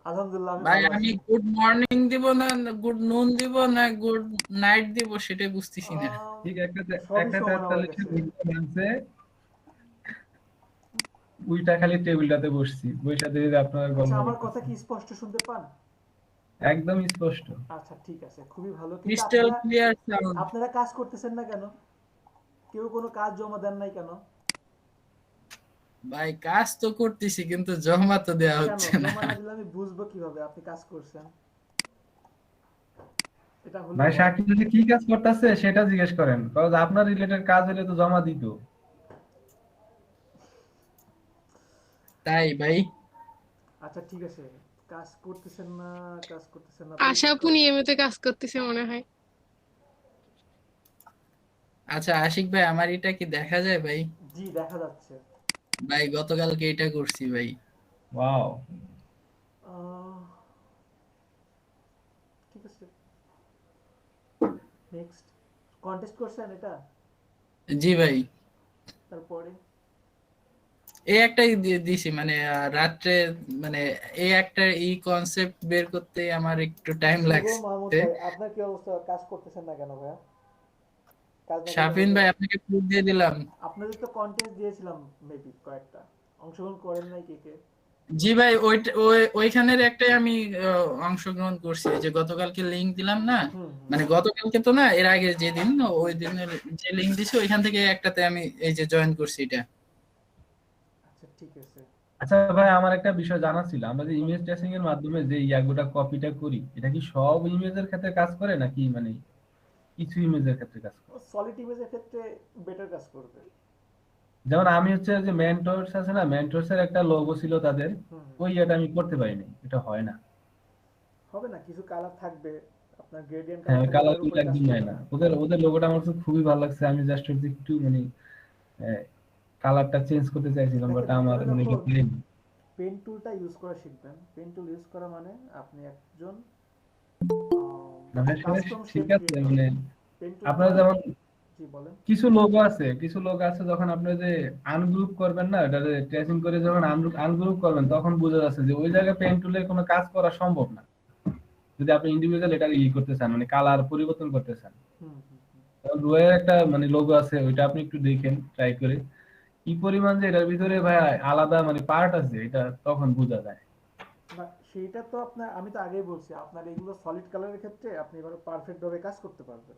আলহামদুলিল্লাহ আমি ভাই ভালো আমি আছি। গুড মর্নিং দিব না গুড নুন দিব না গুড নাইট দিব সেটাই বুঝতেছি না। আম, ঠিক একটা সবই একটা সমান আমার 43 কাছে। মানছে ওইটা খালি টেবিলটাতে বসছি বইসা দিয়ে আপনার আচ্ছা, গল্প আমার কথা করতেছি কি স্পষ্ট শুনতে পান? একদম স্পষ্ট। আচ্ছা ঠিক আছে, খুবই ভালো। কিন্তু ক্রিস্টাল আপনারা ক্লিয়ার সাউন্ড। আপনারা কাজ করতেছেন না কেন? কেউ কোনো কাজ জমা দেন নাই কেন? ভাই কাজ তো করতেছি কিন্তু জমা তো দেওয়া কেন হচ্ছে না। জমা না দিলে আমি বুঝবো কিভাবে আপনি কাজ করছেন? এটা হলো ভাই হয়? সাকিব যদি কি কাজ করতেছে সেটা জিজ্ঞেস করেন, কারণ আপনার রিলেটেড কাজ হলে তো জমা দিত। তাই ভাই। আচ্ছা ঠিক আছে, কাজ করতেছেন না, কাজ করতেছেন না তো আশা একটু। আপু নিয়মিত কাজ করতেছে মনে হয়। আচ্ছা আশিক ভাই আমার এটা কি দেখা যায় ভাই? জি দেখা যাচ্ছে। ভাই গতকালকে এটা করছি ভাই। ওয়াও। আহ, ঠিক আছে, নেক্সট। কন্টেস্ট করছেন এটা? জি ভাই। তারপরে এই একটাই দিছি মানে রাত্রে মানে এই একটা এই কনসেপ্ট বের করতে আমার একটু টাইম শুভ মাহমুদ লাগছে। ভাই, আপনার কি অবস্থা? কাজ করতেছেন না কেন ভাইয়া? কাজ না করলে শাফিন হবে? ভাই আপনাকে প্রুফ দিয়ে দিলাম। আপনাদের তো কন্টেস্ট দিয়েছিলাম, মেবি কয়েকটা অংশগ্রহণ করেন নাই কে কে? জি ভাই ওইখানের একটাই আমি অংশগ্রহণ করছি এই যে গতকালকে লিংক দিলাম না। হুম হুম। মানে গতকালকে তো না এর আগে যেদিন ওই দিনের যে লিংক দিছি ওইখান থেকে একটাতে আমি এই যে জয়েন করছি এটা। আচ্ছা ঠিক আছে। আচ্ছা ভাই, আমার একটা বিষয় জানা ছিল, আমরা যে ইমেজ বলেন। ট্রেসিং এর মাধ্যমে যে ইয়াগুলা কপিটা করি, এটা কি সব ইমেজের ক্ষেত্রে কাজ করে নাকি মানে কিছু ইমেজের ক্ষেত্রে কাজ করে? সলিড ইমেজের ক্ষেত্রে বেটার কাজ করবে। যেমন আমি হচ্ছে যে মেন্টরস আছে না, মেন্টরস এর একটা লোগো ছিল তাদের, হুম হুম। ওই এটা আমি করতে পারিনি, এটা হয় না। হবে না, কিছু কালার থাকবে, আপনার গ্রেডিয়েন্ট কালার হ্যাঁ, থাকবে, কালার ওটার গুলো উপরে কাজ একদম হয় করবে না, না। ওদের ওদের লোগোটা আমার কাছে খুবই ভালো লাগছে, আমি জাস্ট একটু মানে কালারটা চেঞ্জ করতে চাইছিলাম, বাট দেখেন আমার আপনারা মানে এটা যখন পাইনি। পেন টুলটা ইউজ করা শিখবেন, পেন টুল ইউজ করা মানে আপনি একজন না ভাই, সেটা কাস্টম ঠিক শেপ আছে ক্রিয়েট মানে করবেন। পেন টুল আপনারা দিয়ে। যেমন জি বলেন। কিছু লোগো আছে যখন আপনি যে আনগ্রুপ করবেন না, এটা ট্রেসিং করে যখন আনগ্রুপ করবেন তখন বোঝা যাচ্ছে যে ওই জায়গায় পেন টুলের কোনো কাজ করা সম্ভব না, যদি আপনি ইন্ডিভিজুয়াল এটা করতে চান, মানে কালার পরিবর্তন করতে চান। হুম হুম হুম। রোয়ের একটা মানে লোগো আছে, ওইটা আপনি একটু দেখেন ট্রাই করে, কি পরিমাণ যে এটার ভিতরে ভাই আলাদা মানে পার্ট আছে, এটা তখন বোঝা যায়। না সেইটা তো আপনার, আমি তো আগেই বলছি আপনার এগুলো সলিড কালারের ক্ষেত্রে আপনি এবার পারফেক্ট ভাবে কাজ করতে পারবেন।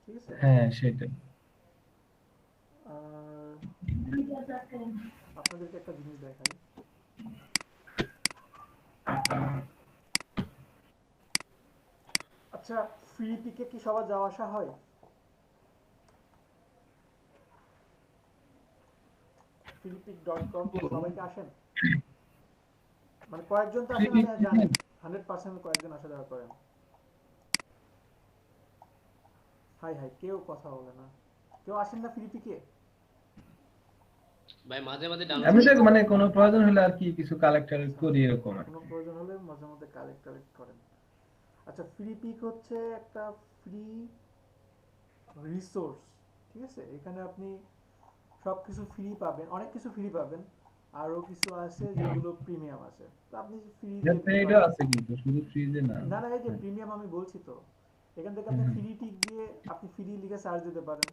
ঠিক আছে। হ্যাঁ সেটাই। আর আপনাদেরকে একটা জিনিস দেখাই। আচ্ছা, ফ্রি পিকে কি সবার যাওয়া আসা হয়? freepik.com সবাইকে আসেন? মানে কয়েকজন তো আসেন, আমি জানি 100% কয়েকজন আসা যাওয়া করেন। হাই হাই, কেউ কথা বলে না। কেউ আসেন না ফ্রি পিকে? ভাই মাঝে মাঝে ডাউনলোড আমি করি। তো মানে কোনো প্রয়োজন হলে আর কি কিছু কালেক্টর আচ্ছা, করি এরকম আর কোনো কি। প্রয়োজন হলে মাঝে মধ্যে কালেক্ট করেন। আচ্ছা, ফ্রি পিক হচ্ছে একটা ফ্রি রিসোর্স। ঠিক আছে, এখানে আপনি সব কিছু ফ্রি পাবেন, অনেক কিছু ফ্রি পাবেন। আরও কিছু আছে যেগুলো প্রিমিয়াম আছে, তো আপনি ফ্রি দিয়ে দিতে এটা পারেন। আছে কিন্তু শুধু ফ্রিজে না। না না, এই যে হ্যাঁ। প্রিমিয়াম আমি বলছি তো, এখান থেকে আপনি হুম, ফ্রি টিক দিয়ে আপনি ফ্রি লিখে সার্চ দিতে পারেন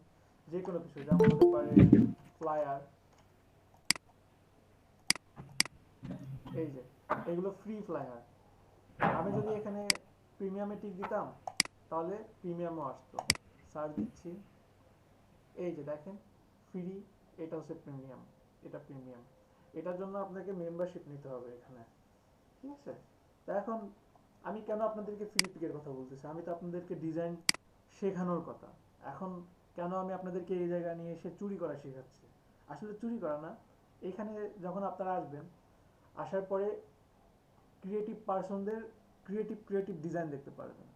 যে কোনো কিছু, যেমন হতে পারে ফ্লায়ার। এই যে এগুলো ফ্রি ফ্লায়ার। আমি যদি এখানে প্রিমিয়ামে টিক দিতাম তাহলে প্রিমিয়ামও আসতো। সার্চ দিচ্ছি, এই যে দেখেন ফ্রি, এটা হচ্ছে প্রিমিয়াম, এটা প্রিমিয়াম। এটার জন্য আপনাকে মেম্বারশিপ নিতে হবে এখানে। ঠিক আছে। তা এখন আমি কেন আপনাদেরকে ফ্রি পিকের কথা বলতেছি? আমি তো আপনাদেরকে ডিজাইন শেখানোর কথা। এখন কেন আমি আপনাদেরকে এই জায়গায় নিয়ে এসে চুরি করা শেখাচ্ছি? আসলে চুরি করা না, এখানে যখন আপনারা আসবেন, আসার পরে ক্রিয়েটিভ পার্সনদের ক্রিয়েটিভ ডিজাইন দেখতে পারবেন।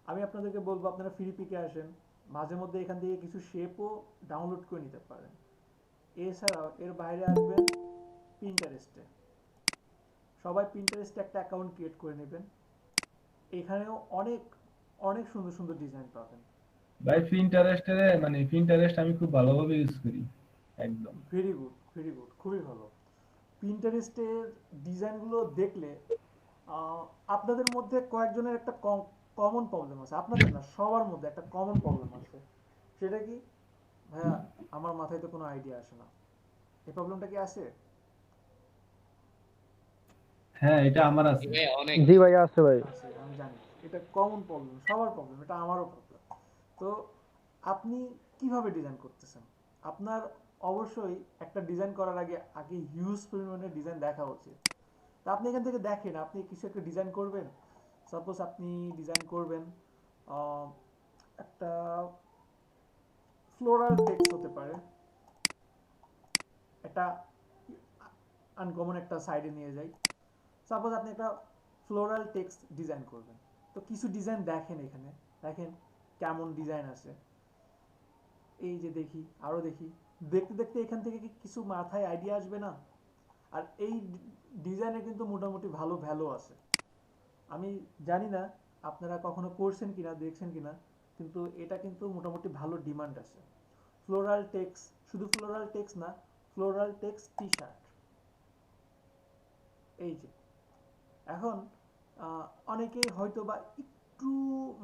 আমি আপনাদেরকে বলবো আপনারা ফ্রি পিকে আসেন, মাঝে মধ্যে এখান থেকে কিছু শেপও ডাউনলোড করে নিতে পারেন। এছাড়াও এর বাইরে আসবেন পিন্টারেস্টে। সবাই পিন্টারেস্টে একটা অ্যাকাউন্ট ক্রিয়েট করে নেবেন। এখানেও অনেক অনেক সুন্দর সুন্দর ডিজাইন পাবেন। ভাই পিন্টারেস্ট আমি খুব ভালোভাবে ইউজ করি একদম। ভেরি গুড, ভেরি গুড, খুবই ভালো। পিন্টারেস্টের ডিজাইনগুলো দেখলে আহ, আপনাদের মধ্যে কয়েকজনের একটা কমন প্রবলেম আছে, আপনাদের না সবার মধ্যে একটা কমন প্রবলেম আছে। সেটা কি? ভাইয়া, আমার মাথায় তো কোনো আইডিয়া আসে না। এই প্রবলেমটা কি আছে? হ্যাঁ, এটা আমার জি আছে। ভাই অনেক। জি ভাই আছে ভাই। আছে, আমি জানি। এটা কমন প্রবলেম, সবার প্রবলেম, এটা আমারও প্রবলেম। তো আপনি কিভাবে ডিজাইন করতেছেন? আপনার অবশ্যই একটা ডিজাইন করার আগে আগে হিউজ পরিমাণে ডিজাইন দেখা উচিত। তা আপনি এখান থেকে দেখেন, আপনি কিছু একটা ডিজাইন করবেন। সাপোজ আপনি ডিজাইন করবেন আহ, একটা ফ্লোরাল টেক্সট হতে পারে, একটা আনকমন একটা সাইডে নিয়ে যাই। সাপোজ আপনি একটা ফ্লোরাল টেক্সট ডিজাইন করবেন, তো কিছু ডিজাইন দেখেন এখানে, দেখেন কেমন ডিজাইন আছে। এই যে দেখি, আরো দেখি, দেখতে দেখতে এখান থেকে কি কিছু মাথায় আইডিয়া আসবে না? আর এই ডিজাইনে কিন্তু মোটামুটি ভালো ভ্যালু আছে। আমি জানি না আপনারা কখনো করছেন কিনা, দেখছেন কিনা, কিন্তু এটা কিন্তু মোটামুটি ভালো ডিমান্ড আছে। ফ্লোরাল টেক্স, শুধু ফ্লোরাল টেক্স না, ফ্লোরাল টেক্স টি শার্ট। এই যে এখন অনেকেই হয়তো বা একটু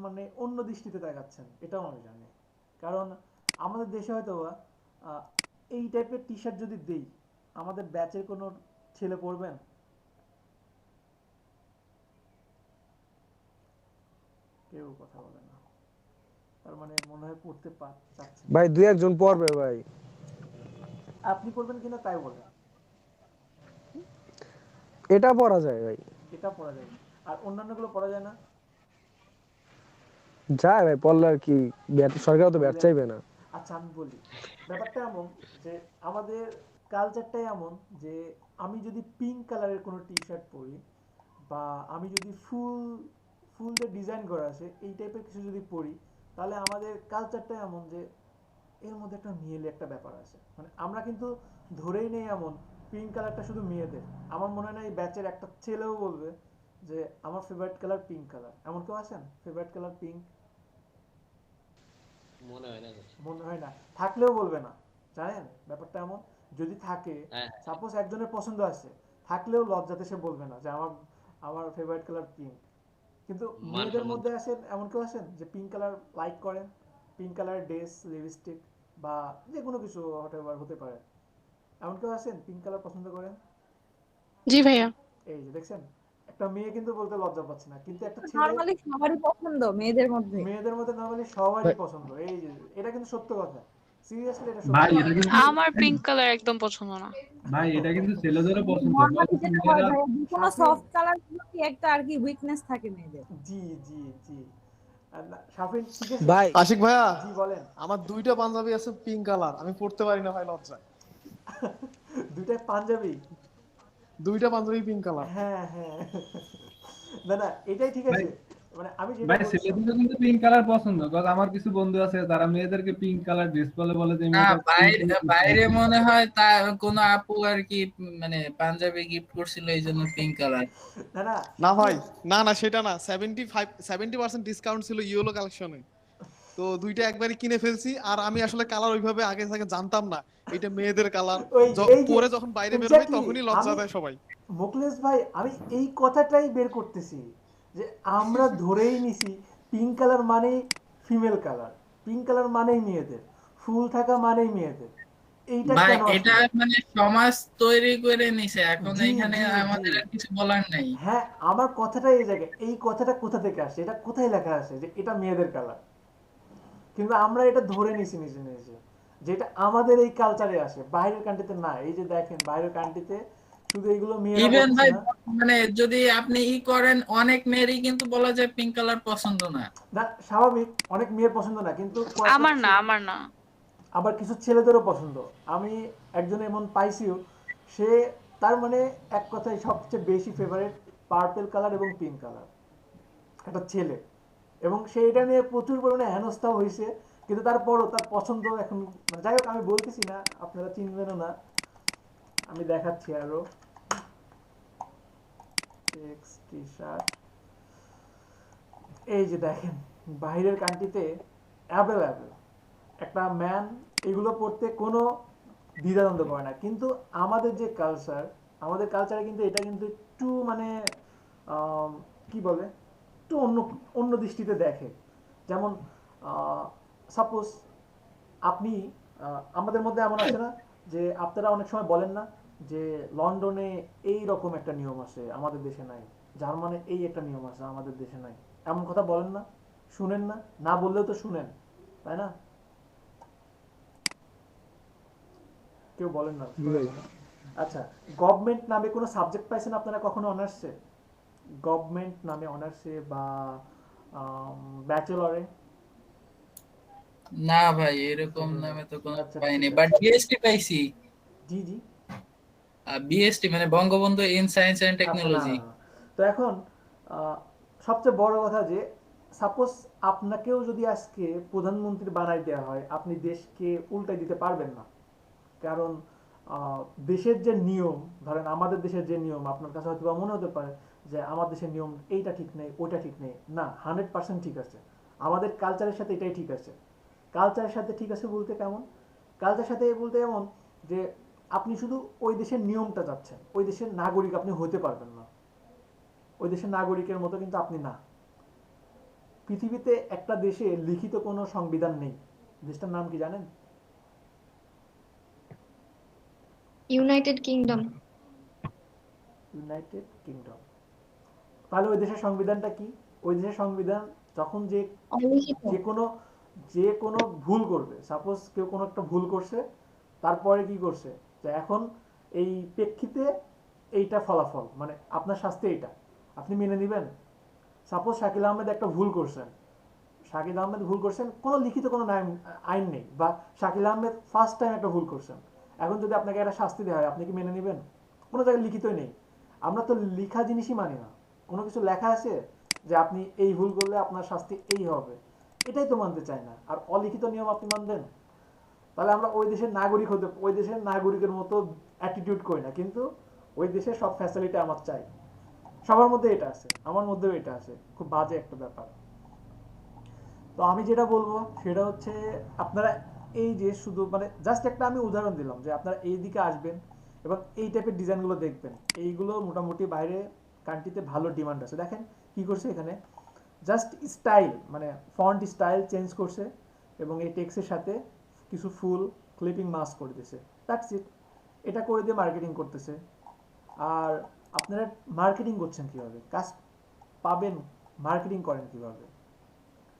মানে অন্য দৃষ্টিতে তাকাচ্ছেন, এটাও আমি জানি। কারণ আমাদের দেশে হয়তো বা আহ, এই টাইপের টি শার্ট যদি দেই, আমাদের ব্যাচের কোনো ছেলে পরবেন? কেউ কথা বলে না, তার মানে মনে হয় পড়তে চাচ্ছেন না। ভাই দুই একজন পড়বে ভাই। আপনি পড়বেন কিনা তাই বলেন। এটা পড়া যায় ভাই। এটা পড়া যায়, আর অন্যান্যগুলো পড়া যায় না। যায় ভাই, পড়লে আর কি, সরকার তো ব্যাট বললে চাইবে না। আচ্ছা আমি বলি, ব্যাপারটা এমন যে আমাদের কালচারটাই এমন যে আমি যদি পিঙ্ক কালারের কোনো টি শার্ট পরি, বা আমি যদি ফুল ফুল যে ডিজাইন করা আছে এই টাইপের কিছু যদি পরি, তাহলে আমাদের কালচারটা এমন যে এর মধ্যে একটা মেয়েলি একটা ব্যাপার আছে। মানে আমরা কিন্তু ধরেই নেই এমন পিঙ্ক কালারটা শুধু মেয়েদের। আমার মনে হয় না এই ব্যাচের একটা ছেলেও বলবে যে আমার ফেভারিট কালার পিঙ্ক কালার। এমন কেউ আছেন ফেভারিট কালার পিঙ্ক? মনে হয় না তো। মনে হয় না, থাকলেও বলবে না। জানেন ব্যাপারটা এমন, যদি থাকে, হ্যাঁ সাপোজ একজনের পছন্দ আছে, থাকলেও লজ্জাতে সে বলবে না যে আমার আমার ফেভারিট কালার পিঙ্ক। কিন্তু মান মেয়েদের সম্মান। মধ্যে আছেন এমন কেউ আছেন যে পিঙ্ক কালার লাইক করেন? পিঙ্ক কালার ড্রেস, লিপস্টিক বা যে কোনো কিছু হোয়াটএভার হতে পারে, এমন কেউ আছেন পিঙ্ক কালার পছন্দ করেন? জি ভাইয়া। এই যে দেখছেন, একটা মেয়ে কিন্তু বলতে লজ্জা পাচ্ছে না, কিন্তু একটা ছেলে। নরমালি সবারই পছন্দ মেয়েদের মধ্যে। মেয়েদের মধ্যে নর্মালি সবারই পছন্দ, এই যে এটা কিন্তু সত্য কথা। সিরিয়াসলি এটা সত্য ভাই কথা। এটা কিন্তু আমার পিঙ্ক কালার একদম পছন্দ না। ভাই এটা কিন্তু ছেলেদেরও পছন্দ, নরমালি কিন্তু যেটা হয় মেয়েরা ভাইয়া, যে কোনো সাথে সফট কালার গুলো কি একটা আর কি উইকনেস থাকে মেয়েদের। জি জি জি। শাফিন ঠিক আছে। ভাই আশিক ভাইয়া, জি বলেন। আমার দুইটা পাঞ্জাবি আছে পিঙ্ক কালার, আমি পড়তে পারি না ভাই লজ্জায়। দুইটা পাঞ্জাবি? দুইটা পাঞ্জাবি পিঙ্ক কালার। হ্যাঁ হ্যাঁ। না না, এটাই ঠিক ভাই আছে। মানে আমি যেটা ভাই বলছিলাম, ছেলেদেরও কিন্তু পিঙ্ক কালার পছন্দ, কারণ আমার কিছু বন্ধু আছে তারা মেয়েদেরকে পিঙ্ক কালার ড্রেস পরলে বলে যে না, মেয়েটা বাইরে বাইরে মনে হয় তা কোনো আপু আর কি মানে পাঞ্জাবি গিফট করছিল এই জন্য পিঙ্ক কালার। না না না ভাই, না না সেটা না, 70% ডিসকাউন্ট ছিল ইয়েলো কালেকশনে, তো দুইটা একবারই কিনে ফেলছি। আর আমি আসলে কালার ওইভাবে আগে থেকে জানতাম না, এটা মেয়েদের কালার। ওই এই যে পরে যখন বাইরে বের হই এক্স্যাক্টলি, তখনই লজ্জা আমি দেয় সবাই। মোকলেস ভাই, আমি এই কথাটাই বের করতেছি যে আমরা ধরেই নিছি পিঙ্ক কালার মানেই ফিমেল কালার, পিঙ্ক কালার মানেই মেয়েদের, ফুল থাকা মানেই মেয়েদের। এইটা ভাই কেন এটা আসলে? মানে সমাজ তৈরি করে নিছে, এখন জি এখানে জি আমাদের জি। আর কিছু বলার নাই। হ্যাঁ, আমার কথাটা এই জায়গায়, এই কথাটা কোথা থেকে আসে, এটা কোথায় লেখা আছে যে এটা মেয়েদের কালার? কিন্তু আমরা এটা ধরে নিছি নিজে নিজে, যেটা আমাদের এই কালচারে আসে, বাইরের কান্ট্রিতে না। এই যে দেখেন বাইরের কান্ট্রিতে শুধু এগুলো মেয়েরা ইভেন পড়তেছে ভাই না। মানে যদি আপনি করেন, অনেক মেয়েরই কিন্তু বলা যায় পিঙ্ক কালার পছন্দ না। না, স্বাভাবিক, অনেক মেয়ের পছন্দ না, কিন্তু কয়েকটা আমার না, আমার না। আবার কিছু ছেলেদেরও পছন্দ। আমি একজন এমন পাইছিও, সে তার মানে এক কথায় সবচেয়ে বেশি ফেভারিট পার্পল কালার এবং পিঙ্ক কালার, একটা ছেলে। এবং সে এটা নিয়ে প্রচুর পরিমাণে হেনস্থাও হয়েছে, কিন্তু তারপরও তার পছন্দ এখন, মানে যাই হোক আমি বলতেছি না, আপনারা চিনবেনও না। আমি দেখাচ্ছি আরো টি শার্ট, এই যে দেখেন, বাইরের কান্ট্রিতে অ্যাভেলেবেল একটা ম্যান এগুলো পড়তে কোনো দ্বিধাদ্বন্দ্ব করে না। কিন্তু আমাদের যে কালচার, আমাদের কালচারে কিন্তু এটা কিন্তু একটু মানে আম, কি বলে, একটু অন্য অন্য দৃষ্টিতে দেখে। যেমন সাপোজ আপনি আমাদের মধ্যে এমন আছে না যে আপনারা অনেক সময় বলেন না যে লন্ডনে এই রকম একটা নিয়ম আছে আমাদের দেশে নাই, জার্মানে এই একটা নিয়ম আছে আমাদের দেশে নাই, এমন কথা বলেন না, শুনেন না, না বললেও তো শুনেন, তাই না? কেউ বলেন না, শুনেন না। আচ্ছা, গভর্নমেন্ট নামে কোনো সাবজেক্ট পাইছেন আপনারা কখনো অনার্সে? গভর্নমেন্ট নামে অনার্সে বা ব্যাচেলরে? না ভাই, এরকম নামে তো কোনো আচ্ছা পাইনি, ঠিক বাট আছে। বিএসটি পাইছি। জি জি। বিএসটি মানে বঙ্গবন্ধু ইন সায়েন্স এন্ড আচ্ছা, না টেকনোলজি। না না। তো এখন আহ, সবচেয়ে বড় কথা যে সাপোজ আপনাকেও যদি আজকে প্রধানমন্ত্রী বানাই দেওয়া হয়, আপনি দেশকে উল্টাই দিতে পারবেন না। কারণ দেশের যে নিয়ম, ধরেন আমাদের দেশের যে নিয়ম আপনার কাছে হয়তো বা মনে হতে পারে যে আমার দেশের নিয়ম এইটা ঠিক নেই ওইটা ঠিক নেই, না 100% ঠিক আছে। আমাদের কালচারের সাথে এটাই ঠিক আছে। কালচারের সাথে ঠিক আছে বলতে কেমন? কালচারের সাথে বলতে এমন যে আপনি শুধু ওই দেশের নিয়মটা যাচ্ছেন, ওই দেশের নাগরিক আপনি হতে পারবেন না। ওই দেশের নাগরিকের মতো কিন্তু আপনি না। পৃথিবীতে একটা দেশে লিখিত কোনো সংবিধান নেই। দেশটার নাম কি জানেন? United kingdom. United kingdom. তাহলে ওই দেশের সংবিধানটা কি? ওই দেশের সংবিধান যখন যে অলিখিত। যে কোনো যে কোনো ভুল করবে, সাপোজ কেউ কোনো একটা ভুল করছে, তারপরে কি করছে যে এখন এই প্রেক্ষিতে এইটা ফলাফল, মানে আপনার শাস্তি এইটা, আপনি মেনে নেবেন? সাপোজ শাকিল আহমেদ একটা ভুল করছেন, শাকিল আহমেদ ভুল করছেন, কোনো লিখিত কোনো আইন নেই, বা শাকিল আহমেদ ফার্স্ট টাইম একটা ভুল করছেন, এখন যদি আপনাকে একটা শাস্তি দেওয়া হয় আপনি কি মেনে নেবেন? কোনো জায়গায় লিখিতই নেই। আমরা তো লিখা জিনিসই মানি না। কোনো কিছু লেখা আছে যে আপনি এই ভুল করলে আপনার শাস্তি এই হবে, এটাই তো মানতে চাই না। আর অলিখিত নিয়ম আপনি মানবেন? তাহলে আমরা ওই দেশের নাগরিক হতে, ওই দেশের নাগরিকের মতো অ্যাটিটিউড করি না, কিন্তু ওই দেশের সব ফ্যাসিলিটি আমার চাই। সবার মধ্যে এটা আছে, আমার মধ্যেও এটা আছে। খুব বাজে একটা ব্যাপার। তো আমি যেটা বলবো সেটা হচ্ছে আপনারা এই যে শুধু মানে জাস্ট একটা আমি উদাহরণ দিলাম যে আপনারা এই দিকে আসবেন এবং এই টাইপের ডিজাইনগুলো দেখবেন। এইগুলো মোটামুটি বাইরে কান্ট্রিতে ভালো ডিমান্ড আছে। দেখেন কি করছে এখানে, জাস্ট স্টাইল মানে ফন্ট স্টাইল চেঞ্জ করছে এবং এই টেক্সের সাথে কিছু ফুল ক্লিপিং মাস্ক করে দিয়েছে, দ্যাটস ইট। এটা করে দিয়ে মার্কেটিং করতেছে। আর আপনারা মার্কেটিং করছেন কিভাবে, কাজ পাবেন, মার্কেটিং করেন কিভাবে?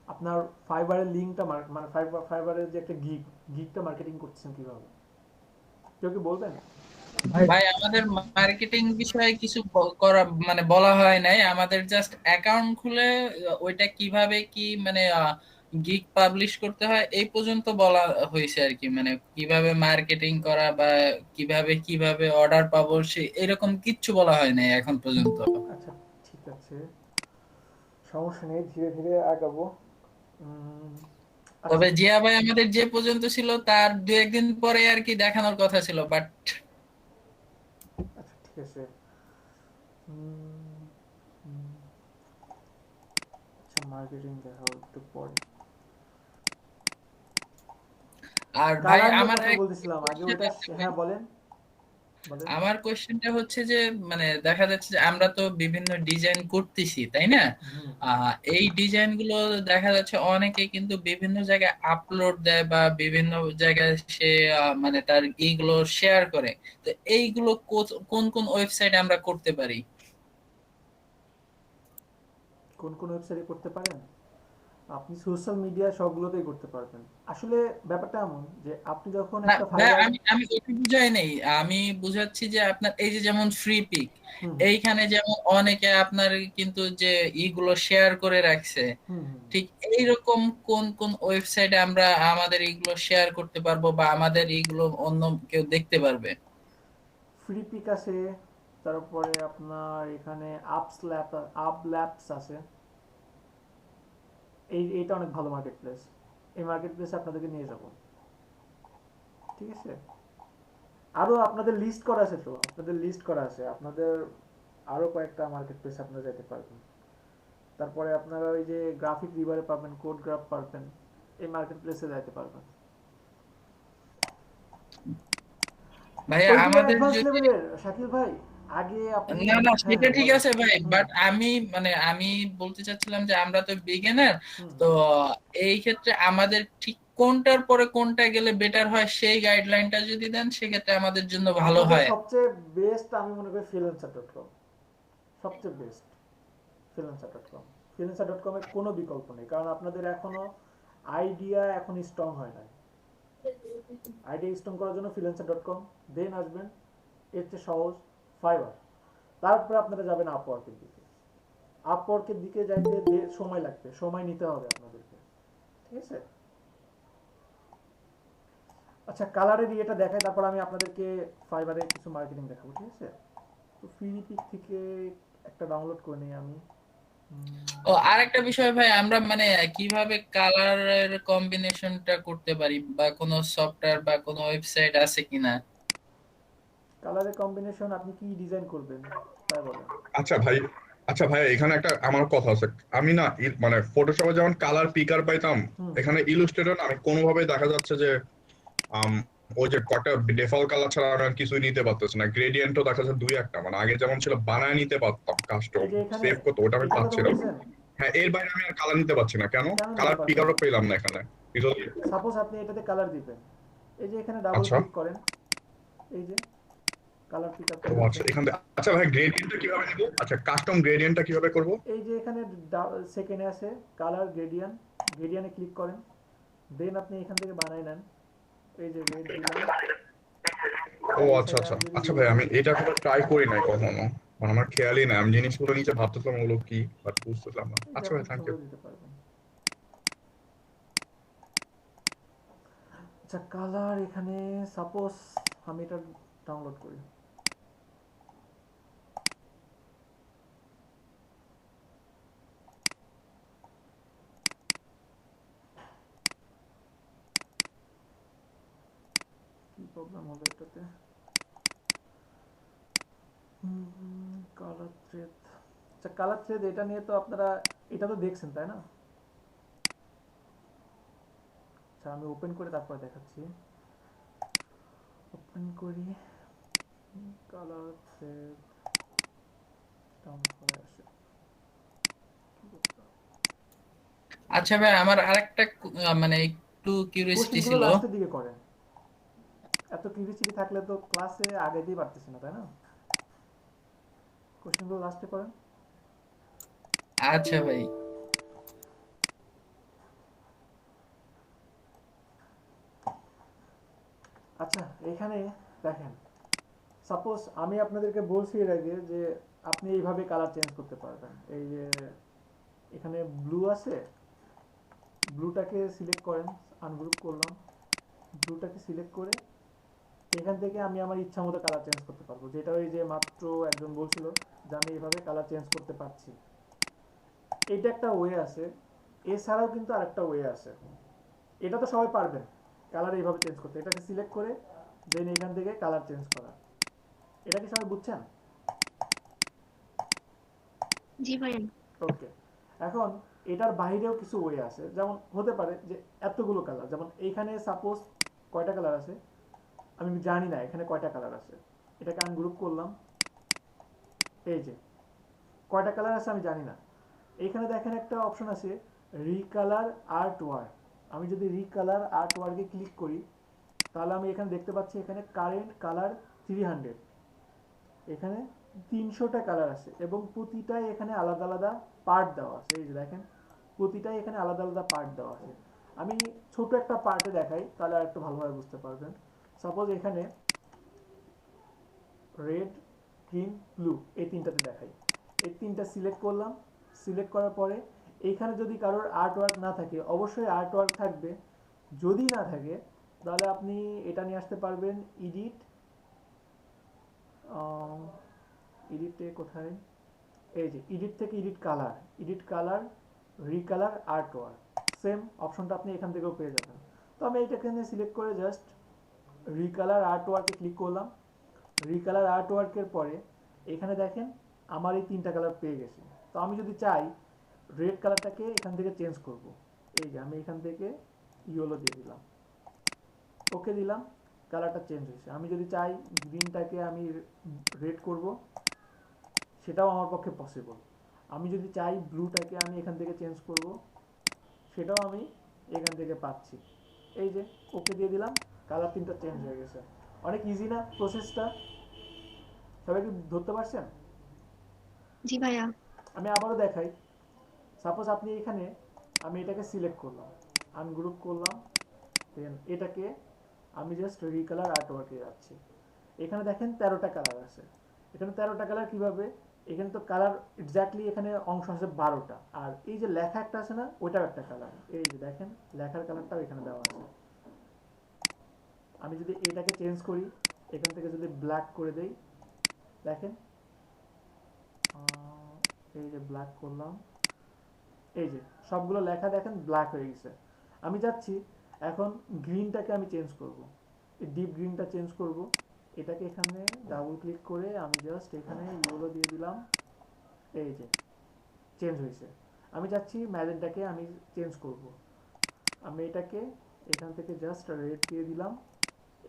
আপনার ফাইবারের লিঙ্কটা মানে ফাইবারের যে একটা গিগটা মার্কেটিং করতেছেন কিভাবে? কেউ কি বলবেন? ভাই আমাদের মার্কেটিং বিষয়ে কিছু করা মানে বলা হয় নাই, আমাদের জাস্ট অ্যাকাউন্ট খুলে ওইটা কিভাবে কি মানে গিগ পাবলিশ করতে হয় এই পর্যন্ত বলা হয়েছে আর কি। মানে কিভাবে মার্কেটিং করা বা কিভাবে কিভাবে অর্ডার পাবো সে এরকম কিচ্ছু বলা হয় নাই এখন পর্যন্ত। আচ্ছা ঠিক আছে, সমস্যা নেই, ধীরে ধীরে আগাবো। আচ্ছা তবে জিয়া ভাই আমাদের যে পর্যন্ত ছিল তার দু একদিন পরে আর কি দেখানোর কথা ছিল, বাট আচ্ছা ঠিক আছে। উম, উম, আচ্ছা মার্কেটিং দেখাবো একটু পরে। আর ভাই কালার নিয়ে আমার কথা বলতেছিলাম আগে, ওটা হ্যাঁ বলেন বলেন। আমার কোশ্চেনটা হচ্ছে যে মানে দেখা যাচ্ছে যে আমরা তো বিভিন্ন ডিজাইন করতেছি তাই না? হুম। এই ডিজাইন গুলো দেখা যাচ্ছে অনেকে কিন্তু বিভিন্ন জায়গায় আপলোড দেয় বা বিভিন্ন জায়গায় সে মানে তার এইগুলো শেয়ার করে। তো এইগুলো কোন কোন ওয়েবসাইটে আমরা করতে পারি? কোন কোন ওয়েবসাইটে করতে পারেন? আপনি সোশ্যাল মিডিয়া সবগুলোতেই করতে পারবেন। আসলে ব্যাপারটা এমন যে আপনি যখন না একটা ভাই, ফাইবার। আমি আমি ওইটা বুঝাই নেই, আমি বুঝাচ্ছি যে আপনার এই যে যেমন ফ্রি পিক, হুম এইখানে যেমন অনেকে আপনার কিন্তু যে ইগুলো শেয়ার করে রাখছে, হুম হুম। ঠিক এইরকম কোন কোন ওয়েবসাইটে আমরা আমাদের এইগুলো শেয়ার করতে পারবো বা আমাদের এইগুলো অন্য কেউ দেখতে পারবে? ফ্রি পিক আছে, তারপরে আপনার এখানে আপ ল্যাপস আছে। এইটা অনেক ভালো মার্কেট প্লেস। এই মার্কেট প্লেসে আপনাদেরকে নিয়ে যাব, ঠিক আছে? আরো আপনাদের লিস্ট করা আছে, তো আপনাদের লিস্ট করা আছে, আপনাদের আরো কয়েকটা মার্কেট প্লেস আপনারা যেতে পারবেন। তারপরে আপনারা ওই যে গ্রাফিক রিভারে পাবেন, কোড গ্রাফ পাবেন, এই মার্কেট প্লেসে যাইতে পারবেন। ভাইয়া ওইগুলো আমাদের অ্যাডভান্স যদি লেভেলের শাকিল ভাই, আগে আপনি না না হ্যাঁ সেটা হ্যাঁ ঠিক বলেন। আছে ভাই, হুম বাট আমি বলতে চাচ্ছিলাম যে আমরা তো বিগিনার, হুম। তো এই ক্ষেত্রে আমাদের ঠিক কোনটার পরে কোনটা গেলে বেটার হয় সেই গাইডলাইনটা যদি দেন সেক্ষেত্রে আমাদের জন্য ভালো আপনাদের হয়। সবচেয়ে বেস্ট আমি মনে করি ফ্রিল্যান্সার.কম, সবচেয়ে বেস্ট ফ্রিল্যান্সার.কম। ফ্রিল্যান্সার.কম এর কোনো বিকল্প নেই, কারণ আপনাদের এখনো আইডিয়া এখন স্ট্রং হয় নাই। আইডিয়া স্ট্রং করার জন্য ফ্রিল্যান্সার.কম, দেন আসবেন এর চেয়ে সহজ ফাইবার, তারপরে আপনারা যাবেন আপওয়ার্কের দিকে। আপওয়ার্কের দিকে যাইতে সময় লাগবে, সময় নিতে হবে আপনাদেরকে, ঠিক আছে? আচ্ছা কালারের ইয়েটা দেখাই, তারপর আমি আপনাদেরকে ফাইবারে কিছু মার্কেটিং দেখাবো, ঠিক আছে? তো ফিনিপিক থেকে একটা ডাউনলোড করে নিই আমি। ও আরেকটা বিষয় ভাই, আমরা মানে কিভাবে কালারের কম্বিনেশনটা করতে পারি, বা কোনো সফটওয়্যার বা কোনো ওয়েবসাইট আছে কিনা? কালারের কম্বিনেশন আপনি কি ডিজাইন করবেন তাই বলেন। আচ্ছা ভাই, আচ্ছা ভাই, এখানে একটা আমার কথা আছে। আমি না মানে ফটোশপে যেমন কালার পিকার পাইতাম, হুম এখানে ইলুস্ট্রেটর আমি কোনোভাবেই দেখা যাচ্ছে যে আম, ওই যে কটা ডিফল্ট কালার ছাড়া আমি আর কিছুই নিতে পারতেছি না। গ্রেডিয়েন্টও দেখা যাচ্ছে দুই একটা, মানে আগে যেমন ছিল বানায় নিতে পারতাম কাস্টম এই যে এখানে সেভ করতে, ওটা আমি এটাতে তো পাচ্ছি না। বলছেন, হ্যাঁ, এর বাইরে আমি আর কালার নিতে পারছি না। কেন? কেন নিতে কালার পারছেন পিকারও না? পেলাম না এখানে। সাপোজ আপনি এটাতে কালার দিবেন, এই যে এখানে ডাবল আচ্ছা, ক্লিক করেন, এই যে কালার পিক আপ ও পেয়ে আচ্ছা, যাচ্ছেন। এখান থেকে আচ্ছা ভাই, গ্রেডিয়েন্টটা কিভাবে নিব? আচ্ছা, কাস্টম গ্রেডিয়েন্টটা কিভাবে করব? এই যে এখানে সেকেন্ডে আছে কালার গ্রেডিয়ান, গ্রেডিয়ানে ক্লিক করেন, দেন আপনি এখান থেকে বানাই নেন। এই যে রেড দিলাম, ও এই আচ্ছা সাইডে আচ্ছা আমি যদি আচ্ছা ইয়েলো ভাই, আমি দিই, এটা কোনো ট্রাই করি নাই কখনো, মানে আমার খেয়ালই নাই। আমি জিনিসগুলো নিচে ভাবতেছিলাম ওগুলো কি, বাট বুঝতেছিলাম না। এই যে আচ্ছা আপনি ভাই, থ্যাংক ইউ। ইচ্ছা দিতে পারবেন। আচ্ছা কালার এখানে সাপোজ আমি এটা ডাউনলোড করি, কি প্রবলেম হবে এটাতে? কালার থ্রেড, আচ্ছা কালার থ্রেড এটা নিয়ে তো আপনারা এটা তো দেখছেন তাই না? আচ্ছা আমি ওপেন করে তারপর দেখাচ্ছি। ওপেন করি, কালার থ্রেড ডাউনলোড করে আসে, কি করতে হবে? আচ্ছা ভাই, আমার আরেকটা মানে একটু কিউরিওসিটি কোশ্চেনগুলো ছিল। লাস্টের দিকে করেন, এত কিউরিসিটি থাকলে তো ক্লাসে আগে দিয়ে পারতেছি না তাই না? কোশ্চেনগুলো লাস্টে করেন। আচ্ছা ভাই। আচ্ছা এখানে দেখেন, সাপোজ আমি আপনাদেরকে বলছি এর আগে যে আপনি এইভাবে কালার চেঞ্জ করতে পারবেন। এই যে এখানে ব্লু আছে, ব্লুটাকে সিলেক্ট করেন, আনগ্রুপ করলাম, ব্লুটাকে সিলেক্ট করে এখান থেকে আমি আমার ইচ্ছা মতো কালার চেঞ্জ করতে পারবো, যেটা ওই যে মাত্র একজন বলছিল যে আমি এইভাবে কালার চেঞ্জ করতে পারছি। এটা একটা ওয়ে আছে, এছাড়াও কিন্তু আরেকটা ওয়ে আছে, এটা তো সবাই পারবেন কালার এইভাবে চেঞ্জ করতে, এটাকে সিলেক্ট করে দেন এখান থেকে কালার চেঞ্জ করা। এটা কি সবাই বুঝছেন? জি ভাইয়া। ওকে, এখন এটার বাইরেও কিছু ওয়ে আছে, যেমন হতে পারে যে এতগুলো কালার, যেমন এইখানে সাপোজ কয়টা কালার আছে আমি জানি না, এখানে কয়টা কালার আছে, এটাকে আনগ্রুপ করলাম, এই যে কয়টা কালার আছে আমি জানি না। এইখানে দেখেন একটা অপশন আছে রিকালার আর্ট ওয়ার্ক, আমি যদি রিকালার আর্ট ওয়ার্কে ক্লিক করি তাহলে আমি এখানে দেখতে পাচ্ছি এখানে কারেন্ট কালার 300, এখানে 300টা কালার আছে এবং প্রতিটাই এখানে আলাদা আলাদা পার্ট দেওয়া আছে। এই যে দেখেন প্রতিটাই এখানে আলাদা আলাদা পার্ট দেওয়া আছে। আমি ছোট একটা পার্টে দেখাই তাহলে আর একটু ভালোভাবে বুঝতে পারবেন। সাপোজ এখানে রেড, গ্রিন, ব্লু এই তিনটাতে দেখাই, এই তিনটা সিলেক্ট করলাম, সিলেক্ট করার পরে এইখানে যদি কারোর আর্ট ওয়ার্ক না থাকে, অবশ্যই আর্ট ওয়ার্ক থাকবে, যদি না থাকে তাহলে আপনি এটা নিয়ে আসতে পারবেন এডিট, এডিটে কোথায়, এই যে এডিট থেকে edit colour, edit colour, recolour art work, same অপশনটা আপনি এখান থেকেও পেয়ে যাবেন। তো আমি এইটাকে সিলেক্ট করে জাস্ট রিকালার আর্ট ওয়ার্কে ক্লিক করলাম, রিকালার আর্ট ওয়ার্কের পরে এখানে দেখেন আমার এই তিনটা কালার পেয়ে গেছি। তো আমি যদি চাই রেড কালারটাকে এখান থেকে চেঞ্জ করব, এই যে আমি এখান থেকে ইয়েলো দিয়ে দিলাম, ওকে দিলাম, কালারটা চেঞ্জ হয়েছে। আমি যদি চাই গ্রিনটাকে আমি রেড করব, সেটাও আমার পক্ষে পসিবল। আমি যদি চাই ব্লুটাকে আমি এখান থেকে চেঞ্জ করব, সেটাও আমি এখান থেকে পাচ্ছি। এই যে ওকে দিয়ে দিলাম, কালার তিনটা চেঞ্জ হয়ে গেছে। অনেক ইজি না প্রসেসটা? সবাই কি ধরতে পারছেন? জি ভাইয়া। আমি আবারও দেখাই। সাপোজ আপনি এখানে, আমি এটাকে সিলেক্ট করলাম, আনগ্রুপ করলাম, দেন এটাকে আমি জাস্ট রিকালার আর্টওয়ার্কে যাচ্ছি। এখানে দেখেন 13টা কালার আছে। এখানে 13টা কালার কিভাবে? এখানে তো কালার এক্স্যাক্টলি এখানে অংশ আছে 12টা, আর এই যে লেখা একটা আছে না, ওইটাও একটা কালার। এই যে দেখেন লেখার কালারটাও এখানে দেওয়া আছে। আমি যদি এটাকে চেঞ্জ করি, এখান থেকে যদি ব্ল্যাক করে দেই, দেখেন এই যে ব্ল্যাক করলাম, এই যে সবগুলো লেখা দেখেন ব্ল্যাক হয়ে গেছে। আমি যাচ্ছি এখন গ্রিনটাকে আমি চেঞ্জ করব, এই ডিপ গ্রিনটা চেঞ্জ করব। এটাকে এখানে ডাবল ক্লিক করে আমি জাস্ট এখানে ইয়েলো দিয়ে দিলাম, এই যে চেঞ্জ হয়েছে। আমি যাচ্ছি ম্যাজেন্টাকে আমি চেঞ্জ করব, আমি এটাকে এখান থেকে জাস্ট রেড দিয়ে দিলাম,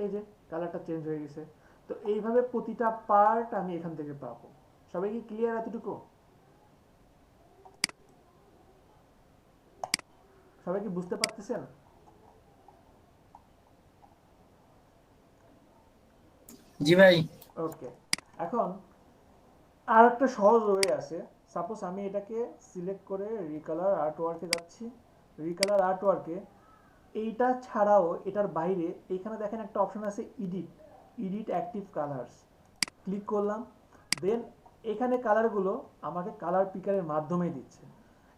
এই যে কালারটা চেঞ্জ হয়ে গেছে। তো এইভাবে প্রতিটা পার্ট আমি এখান থেকে পাবো। সবাই কি ক্লিয়ার এতটুকু? সবাই কি বুঝতে পারতেছেন? জি ভাই। ওকে, এখন আর একটা সহজ ওয়ে আছে। সাপোজ আমি এটাকে সিলেক্ট করে রিকালার আর্টওয়ার্কে যাচ্ছি। রিকালার আর্টওয়ার্কে এইটা ছাড়াও এটার বাইরে এখানে দেখেন একটা অপশন আছে edit, edit active colours. Click করলাম, দেন এখানে কালারগুলো আমাকে কালার পিকারের মাধ্যমে দিচ্ছে।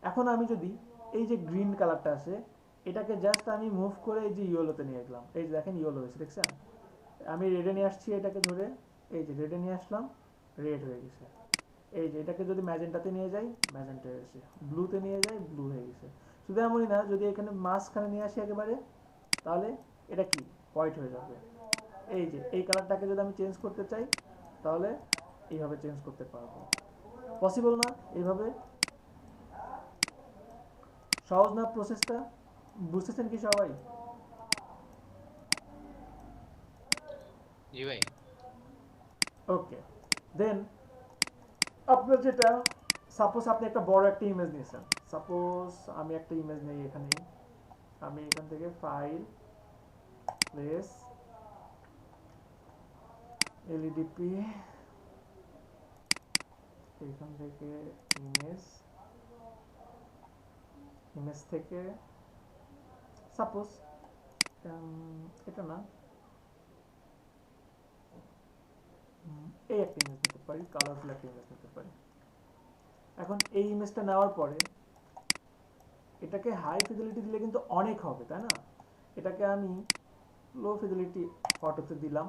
এখন আমি যদি এই যে গ্রিন কালারটা আছে, এটাকে জাস্ট আমি মুভ করে এই যে ইয়েলোতে নিয়ে গেলাম, এই যে দেখেন ইয়েলো হয়েছে, দেখছেন? আমি রেডে নিয়ে আসছি এটাকে ধরে, এই যে রেডে নিয়ে আসলাম, রেড হয়ে গেছে। এই যে এটাকে যদি ম্যাজেন্টাতে নিয়ে যাই, ম্যাজেন্টা হয়ে গেছে। ব্লুতে নিয়ে যাই, ব্লু হয়ে গেছে। শুধু এমনই না, যদি এখানে মাঝখানে নিয়ে আসি একেবারে, তাহলে এটা কি হোয়াইট হয়ে যাবে। এই যে এই কালারটাকে যদি আমি চেঞ্জ করতে চাই, তাহলে এইভাবে চেঞ্জ করতে পারবো। পসিবল না? এইভাবে সহজ না প্রসেসটা? বুঝতেছেন কি সবাই? জি ভাই। ওকে, দেন আপনার যেটা, সাপোজ আপনি একটা বড় একটা ইমেজ নিয়েছেন। সাপোজ আমি একটা ইমেজ নেই এখানে, আমি এখান থেকে ফাইল, প্লেস, এলইডিপি, এখান থেকে ইমেজ, ইমেজ থেকে সাপোজ এটা না, এই একটা ইমেজ নিতে পারি, কালারফুল একটা ইমেজ নিতে পারি। এখন এই ইমেজটা নেওয়ার পরে এটাকে হাই ফিডেলিটি দিলে কিন্তু অনেক হবে, তাই না? এটাকে আমি লো ফিডেলিটি ফটোতে দিলাম।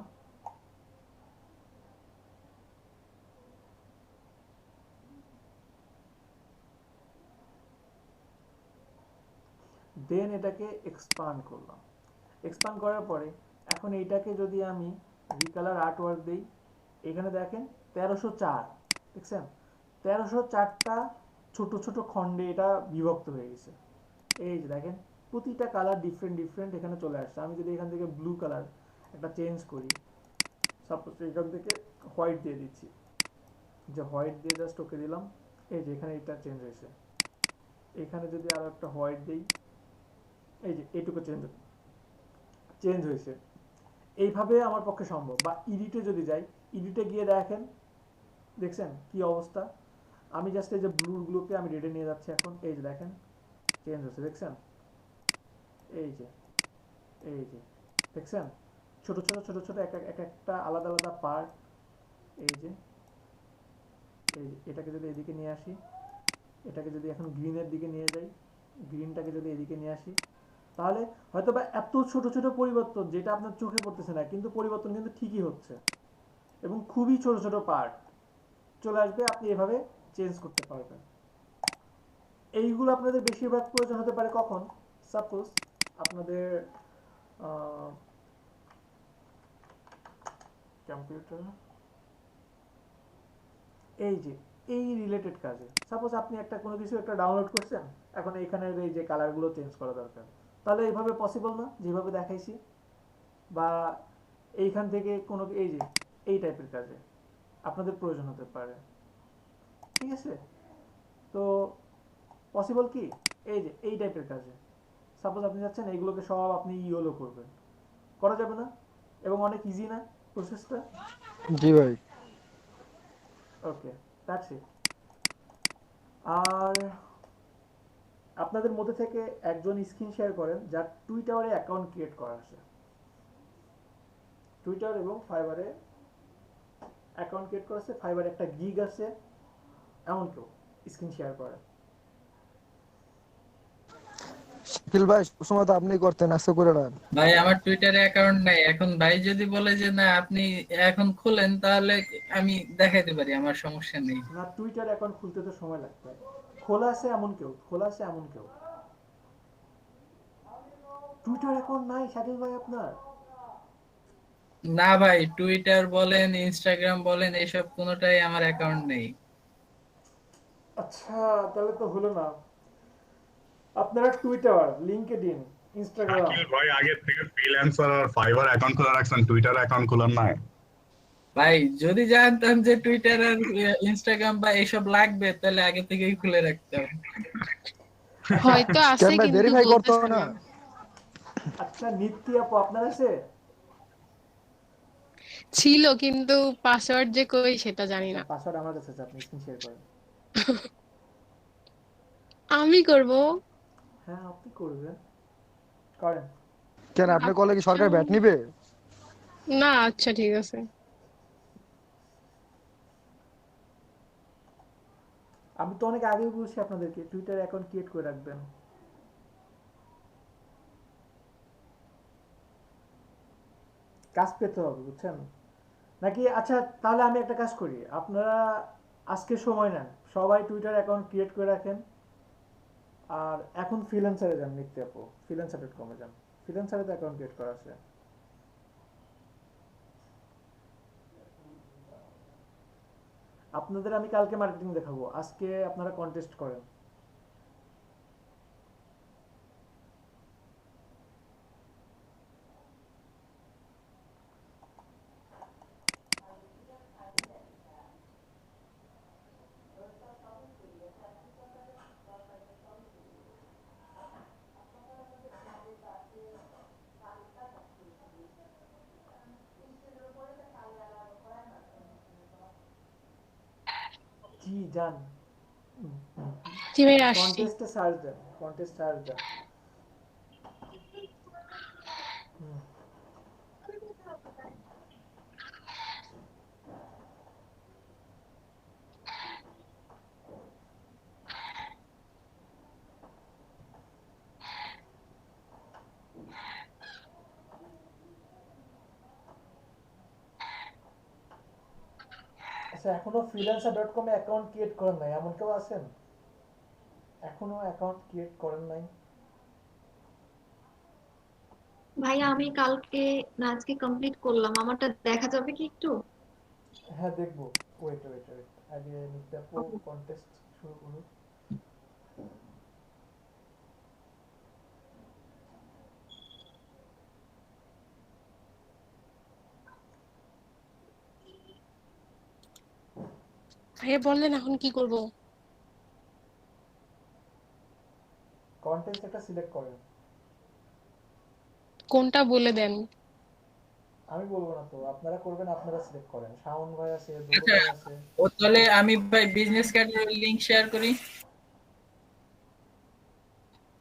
দেন এটাকে এক্সপান্ড করলাম। এক্সপান্ড করার পরে এখন এইটাকে যদি আমি রিকালার আর্টওয়ার্ক দেই, এখানে দেখেন 1304, দেখছেন? 1304টা ছোট ছোট খণ্ডে এটা বিভক্ত হয়ে গেছে। এই যে দেখেন প্রতিটা কালার ডিফারেন্ট ডিফারেন্ট এখানে চলে আসছে। আমি যদি এখান থেকে ব্লু কালার একটা চেঞ্জ করি, সাপোজ এখান থেকে হোয়াইট দিয়ে দিচ্ছি, যে হোয়াইট দিয়ে জাস্ট ওকে দিলাম, এই যে এখানে এটা চেঞ্জ হয়েছে। এখানে যদি আরো একটা হোয়াইট দিই, এই যে এইটুকু চেঞ্জ হয়েছে। এইভাবে আমার পক্ষে সম্ভব। বা এডিটে যদি যাই, এডিটে গিয়ে দেখেন, দেখছেন কি অবস্থা? আমি জাস্ট এই যে ব্লুগুলোকে আমি রেডে নিয়ে যাচ্ছি এখন, এই যে দেখেন চেঞ্জ হচ্ছে, দেখছেন? এই যে দেখছেন ছোট ছোট ছোট ছোট এক একটা আলাদা আলাদা পার্ট। এই যে এটাকে যদি এদিকে নিয়ে আসি, এটাকে যদি এখন গ্রিনের দিকে নিয়ে যাই, গ্রিনটাকে যদি এদিকে নিয়ে আসি, তাহলে হয়তো বা এত ছোট ছোট পরিবর্তন যেটা আপনার চোখে পড়তেছে না, কিন্তু পরিবর্তন কিন্তু ঠিকই হচ্ছে এবং খুবই ছোট ছোট পার্ট চলে আসবে। আপনি এভাবে চেঞ্জ করতে পারবেন। এইগুলো আপনাদের বেশিরভাগ প্রয়োজন হতে পারে কখন? সাপোজ আপনাদের কম্পিউটার, এই যে এই রিলেটেড কাজে, সাপোজ আপনি একটা কোনো কিছু একটা ডাউনলোড করছেন, এখন এইখানের এই যে কালারগুলো চেঞ্জ করা দরকার, তাহলে এইভাবে পসিবল না যেভাবে দেখাইছি? বা এইখান থেকে কোনো এই যে এই টাইপের কাজে আপনাদের প্রয়োজন হতে পারে, ঠিক আছে? তো পসিবল কি এই যে এই টাইপের কাজে সাপোজ আপনি যাচ্ছেন এইগুলোকে সব আপনি ইওলো করবেন, করা যাবে না? এবং অনেক ইজি না প্রসেসটা? জি ভাই। ওকে, দ্যাটস ইট। আর আপনাদের মধ্যে থেকে একজন স্ক্রিন শেয়ার করেন যার টুইটারে অ্যাকাউন্ট ক্রিয়েট করা আছে, টুইটার এবং ফাইবারে অ্যাকাউন্ট ক্রিয়েট করা আছে, ফাইবারে একটা গিগ আছে, এমন কেউ স্ক্রিন শেয়ার করে। শাকিল ভাই সবসময় তো আপনি করতেন, আজকে করে নেন। ভাই আমার টুইটারে অ্যাকাউন্ট নাই, এখন ভাই যদি বলে যে না আপনি এখন খুলেন তাহলে আমি দেখাইতে পারি, আমার সমস্যা নেই। না, টুইটার অ্যাকাউন্ট খুলতে তো সময় লাগবে। খোলা আছে এমন কেউ, খোলা আছে এমন কেউ টুইটার অ্যাকাউন্ট নাই শাকিল ভাই আপনার? না ভাই, টুইটার বলেন ইনস্টাগ্রাম বলেন এসব কোনোটাই আমার অ্যাকাউন্ট নেই। আচ্ছা, তাহলে তো হলো না। আপনারা টুইটার, লিঙ্কডইন, ইনস্টাগ্রাম। শাকিল ভাই আগে থেকে ফ্রিল্যান্সার আর ফাইবার অ্যাকাউন্ট খোলা রাখছেন, টুইটার অ্যাকাউন্ট খোলার নাই? ভাই যদি জানতাম যে টুইটার আর ইনস্টাগ্রাম বা এসব লাগবে তাহলে আগে থেকেই খুলে রাখতাম। হয়তো আছে কেন ভাই কিন্তু ভেরিফাই করতে বলতেছে হবে না? না। আচ্ছা, নিত্যি আপু আপনার আছে? ছিল কিন্তু পাসওয়ার্ড যে কই সেটা জানি না। পাসওয়ার্ড আমার কাছে আছে, আপনি স্ক্রিন শেয়ার করেন। আমি করব। হ্যাঁ, আপনি করবেন, করেন। কেন আপনার কলে কি সরকার আচ্ছা। ব্যাট নিবে? না আচ্ছা ঠিক আছে। আমি তো অনেক আগেই বলছি আপনাদেরকে টুইটার অ্যাকাউন্ট ক্রিয়েট করে রাখবেন। কাজ পেতে হবে, বুঝছেন নাকি? আচ্ছা, তাহলে আমি একটা কাজ করি, আপনারা আজকে সময় নেন, সবাই টুইটার অ্যাকাউন্ট ক্রিয়েট করে রাখেন। আর এখন ফ্রিল্যান্সারে যান, নিত্যি আপু freelancer.com-এ যান, ফ্রিল্যান্সারে তো অ্যাকাউন্ট ক্রিয়েট করা আছে। আপনাদের আমি কালকে মার্কেটিং দেখাবো, আজকে আপনারা কন্টেস্ট করেন। জি যান, জি ভাই আসছি। কন্টেস্টে সার্চ দেন, কন্টেস্ট সার্চ দেন। হুম। আচ্ছা, এখনো freelancer.com-এ অ্যাকাউন্ট ক্রিয়েট করেন নাই এমন কেউ আছেন? এখনো অ্যাকাউন্ট ক্রিয়েট করেন নাই? ভাইয়া আমি কালকে না আজকে কমপ্লিট করলাম, আমারটা দেখা যাবে কি একটু? হ্যাঁ, দেখবো। ওয়েট ওয়েট ওয়েট, আগে নিতে আপু কন্টেস্ট শুরু করুন। ভাইয়া বললেন এখন কি করব? কন্টেস্ট একটা সিলেক্ট করেন। কোনটা বলে দেন। আমি বলবো না তো, আপনারা করবেন, আপনারা সিলেক্ট করেন। শাওন ভাই আছে, দুলু আচ্ছা, ভাই আছে। ও তাহলে আমি ভাই বিজনেস কার্ডের লিংক শেয়ার করি।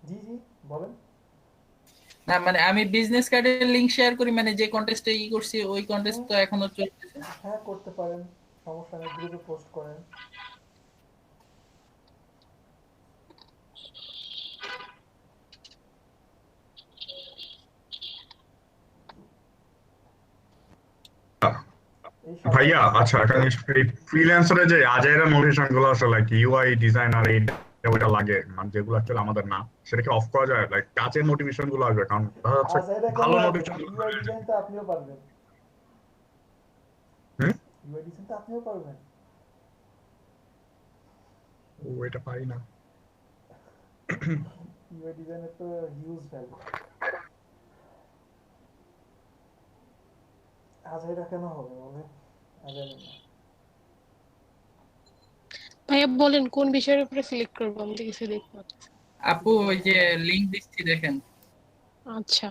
জি জি, বলেন। না মানে আমি বিজনেস কার্ডের লিংক শেয়ার করি, মানে যে কন্টেস্টে ই করছি ওই কন্টেস্ট তো এখনো চলতেছে। হ্যাঁ, করতে পারেন, সমস্যা নেই, গ্রুপে পোস্ট করেন। এই সবাই ভাইয়া আচ্ছা, এখন এই ফ্রিল্যান্সারে যে আজাইরা নোটিফিকেশন গুলো আছে লাইক ইউআই ডিজাইনার এই ওইটা লাগে, মানে যেগুলো অ্যাকচুয়ালি আমাদের না, সেটাকে অফ করা যায়? লাইক কাজের নোটিফিকেশন গুলো আসবে, কারণ দেখা যাচ্ছে আচ্ছা, এটা কেন ভালো লাগবে? নোটিফিকেশন। ইউআই ডিজাইন তো আপনিও পারবেন। হুম, ইউআই ডিজাইন তো আপনিও পারবেন। ও এটা পারি না। ইউআই ডিজাইনের তো হিউজ ভ্যালু। আজাইরা কেন হবে বলে? আজাইরা না। ভাইয়া বলেন কোন বিষয়ের উপরে সিলেক্ট করবো, আমি তো কিছু দেখবো। আপু ওই যে লিংক দিচ্ছি দেখেন। আচ্ছা,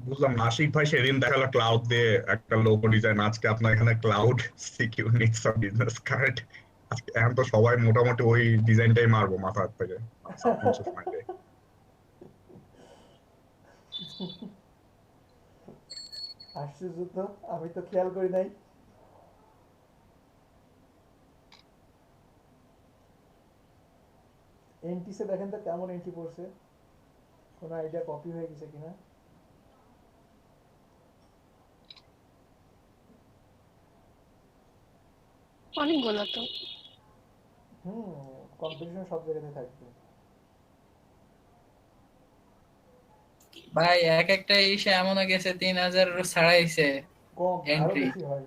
বুঝলাম না, আশিক ভাই সেদিন দেখালো ক্লাউড দিয়ে একটা লোগো ডিজাইন, আজকে আপনার এখানে cloud secure needs of business card. আজকে এখন তো সবাই মোটামুটি ওই ডিজাইনটাই মারবো মাথার থেকে, সাবকনশিয়াস মাইন্ডে। আশ্চর্য তো, আমি তো খেয়াল করি নাই। এনটিসে দেখেন তো কেমন এন্ট্রি পড়ছে, কোনো আইডিয়া কপি হয়ে গেছে কিনা? অনেকগুলো তো। হুম, কম্পিটিশন সব জায়গাতে থাকবে। ভাই এক একটা ইসে এমনও গেছে 3000 ছাড়াইছে কম, আরো এন্ট্রি। বেশি হয়।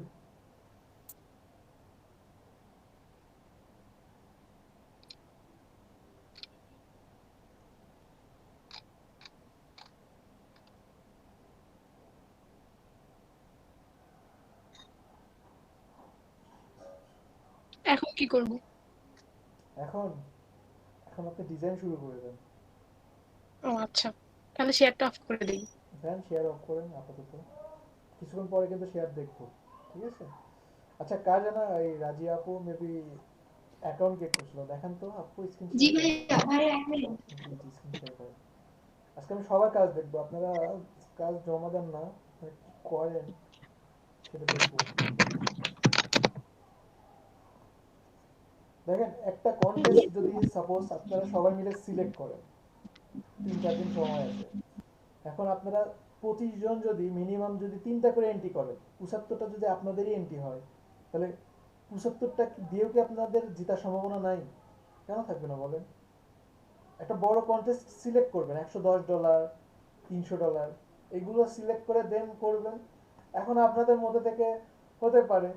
এখন কি করবো? এখন এখন আপনি ডিজাইন শুরু করে দেন। ও আচ্ছা, তাহলে শেয়ারটা অফ করে দিই। দেন, শেয়ার অফ করেন আপাতত, কিছুক্ষণ পরে কিন্তু শেয়ার দেখবো, ঠিক আছে? আচ্ছা, কার জানা এই রাজিয়া আপু মেবি অ্যাকাউন্ট ক্রিয়েট করছিল, দেখেন তো আপু স্ক্রিন জি শেয়ার করেন। ভাইয়া, ভাইয়া এক মিনিট। জি জি, স্ক্রিন শেয়ার করেন। আজকে আমি সবার কাজ দেখবো, আপনারা কাজ জমা দেন না, আপনারা কি করেন সেটা দেখবো। দেখেন, একটা কন্টেস্ট যদি সাপোজ আপনারা সবাই মিলে সিলেক্ট করেন, 3-4 দিন সময় আছে, এখন আপনারা 25 জন যদি মিনিমাম যদি 3টা করে এন্ট্রি করেন, 75টা যদি আপনাদেরই এন্ট্রি হয়, তাহলে 75টা দিয়েও কি আপনাদের জেতার সম্ভাবনা নাই? কেন থাকবে না বলেন? একটা বড় কন্টেস্ট সিলেক্ট করবেন, $110, $300, এগুলো সিলেক্ট করে দেন করবেন। এখন আপনাদের মধ্যে থেকে হতে পারে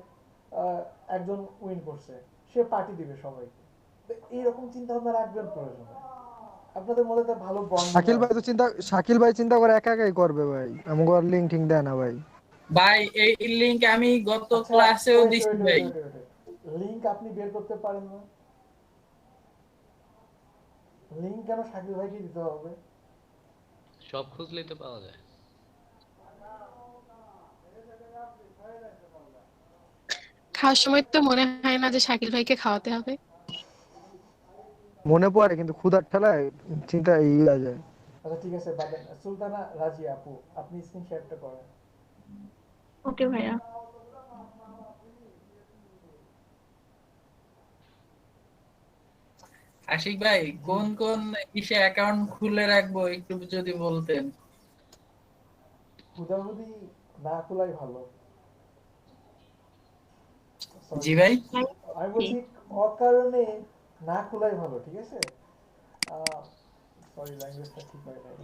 একজন উইন করছে, সে পার্টি দিবে সবাইকে। তো এইরকম চিন্তা ভাবনা রাখবেন প্রয়োজনে, আপনাদের মধ্যে তো ভালো বন্ড হয়। শাকিল ভাই চিন্তা করে একা একাই করবে ভাই, আমাকে আর লিঙ্ক টিঙ্ক দেয় না ভাই। ভাই এই লিংক আমি গত আচ্ছা, ক্লাসেও ওয়েট দিছি ওয়েট ভাই। ওয়েট ওয়েট, লিংক আপনি বের করতে পারেন না? লিংক কেন শাকিল ভাইকে দিতে হবে? সব খুঁজলেই তো পাওয়া যায়। খাওয়ার সময় তো মনে হয় না যে শাকিল ভাইকে খাওয়াতে হবে। মনে পড়ে কিন্তু ক্ষুধার ঠেলায় চিন্তা ইয়ে যায়। আচ্ছা ঠিক আছে, বাদেন। সুলতানা, রাজিয়া আপু, আপনি স্ক্রিন শেয়ারটা করেন। ওকে ভাইয়া। আশিক ভাই কোন কোন ইসে অ্যাকাউন্ট খুলে রাখবো একটু যদি বলতেন। হুদাহুদি না খোলাই ভালো। জি সরি, ভাই। আমি বলছি অকারণে না খোলাই ভালো, ঠিক আছে? সরি, ল্যাঙ্গুয়েজটা ঠিক হয় নাই।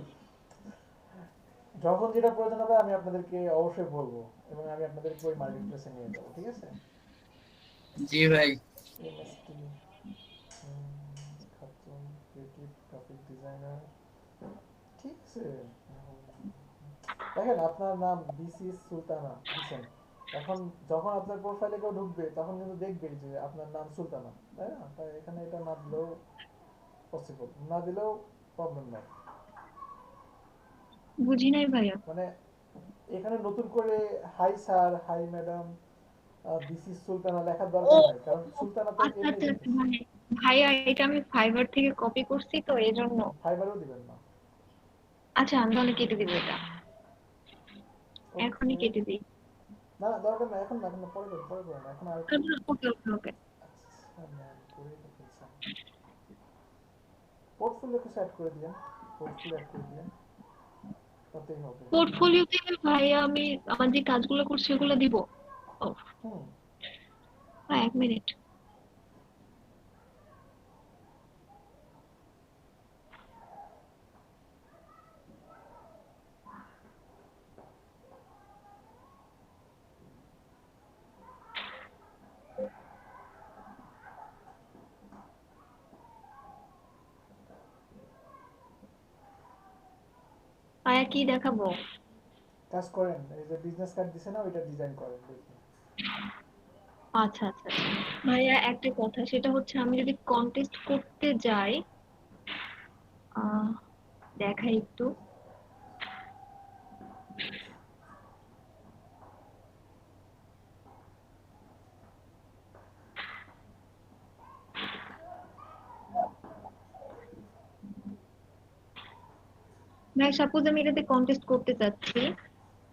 যখন যেটা প্রয়োজন হবে আমি আপনাদেরকে অবশ্যই বলবো, এবং আমি আপনাদেরকে ওই মার্কেট প্লেসে নিয়ে যাবো, ঠিক আছে? জি ভাই। MST Khatun, creative graphic designer, ঠিক আছে। দেখেন, আপনার নাম বিসি সুলতানা দিছেন, এখন যখন আপনার প্রোফাইলে কেউ ঢুকবে তখন কিন্তু দেখবে যে আপনার নাম সুলতানা, তাই না? তাই এখানে এটা না দিলেও পসিবল, না দিলেও প্রবলেম নাই। বুঝি নাই ভাইয়া। মানে এখানে নতুন করে hi sir, high madam, this is Sultana লেখার ও দরকার নাই, কারণ সুলতানা তো আচ্ছা এমনি আচ্ছা আচ্ছা, দেখতেছি। মানে ভাইয়া এটা আমি ফাইবার থেকে কপি করছি তো এই জন্য। ফাইবারও দিবেন না। আচ্ছা, আমি তাহলে কেটে দিব এটা, ওকে, এখনই কেটে দিই। না দরকার না, এখন না, এখন না, পরে করেন, পরে করেন, এখন আর একটু। ওকে ওকে ওকে। আচ্ছা ম্যাম, করে রেখেছেন, পোর্টফোলিও কিছু অ্যাড করে দিয়েন, পোর্টফোলিও অ্যাড করে দিয়েন, তাতেই হবে। পোর্টফোলিওতে ভাইয়া আমি আমার যে কাজগুলো করছি ওগুলো দিব? ও হুম। হ্যাঁ, এক মিনিট। হ্যাঁ, কি দেখাবো? কাজ করেন, এই যে বিজনেস কার্ড দিছে না, ওইটা ডিজাইন করেন দেখি। আচ্ছা আচ্ছা আচ্ছা। ভাইয়া একটা কথা, সেটা হচ্ছে আমি যদি কন্টেস্ট করতে যাই, আহ দেখাই একটু। ভাই সাপোজ আমি এটাতে কন্টেস্ট করতে চাচ্ছি,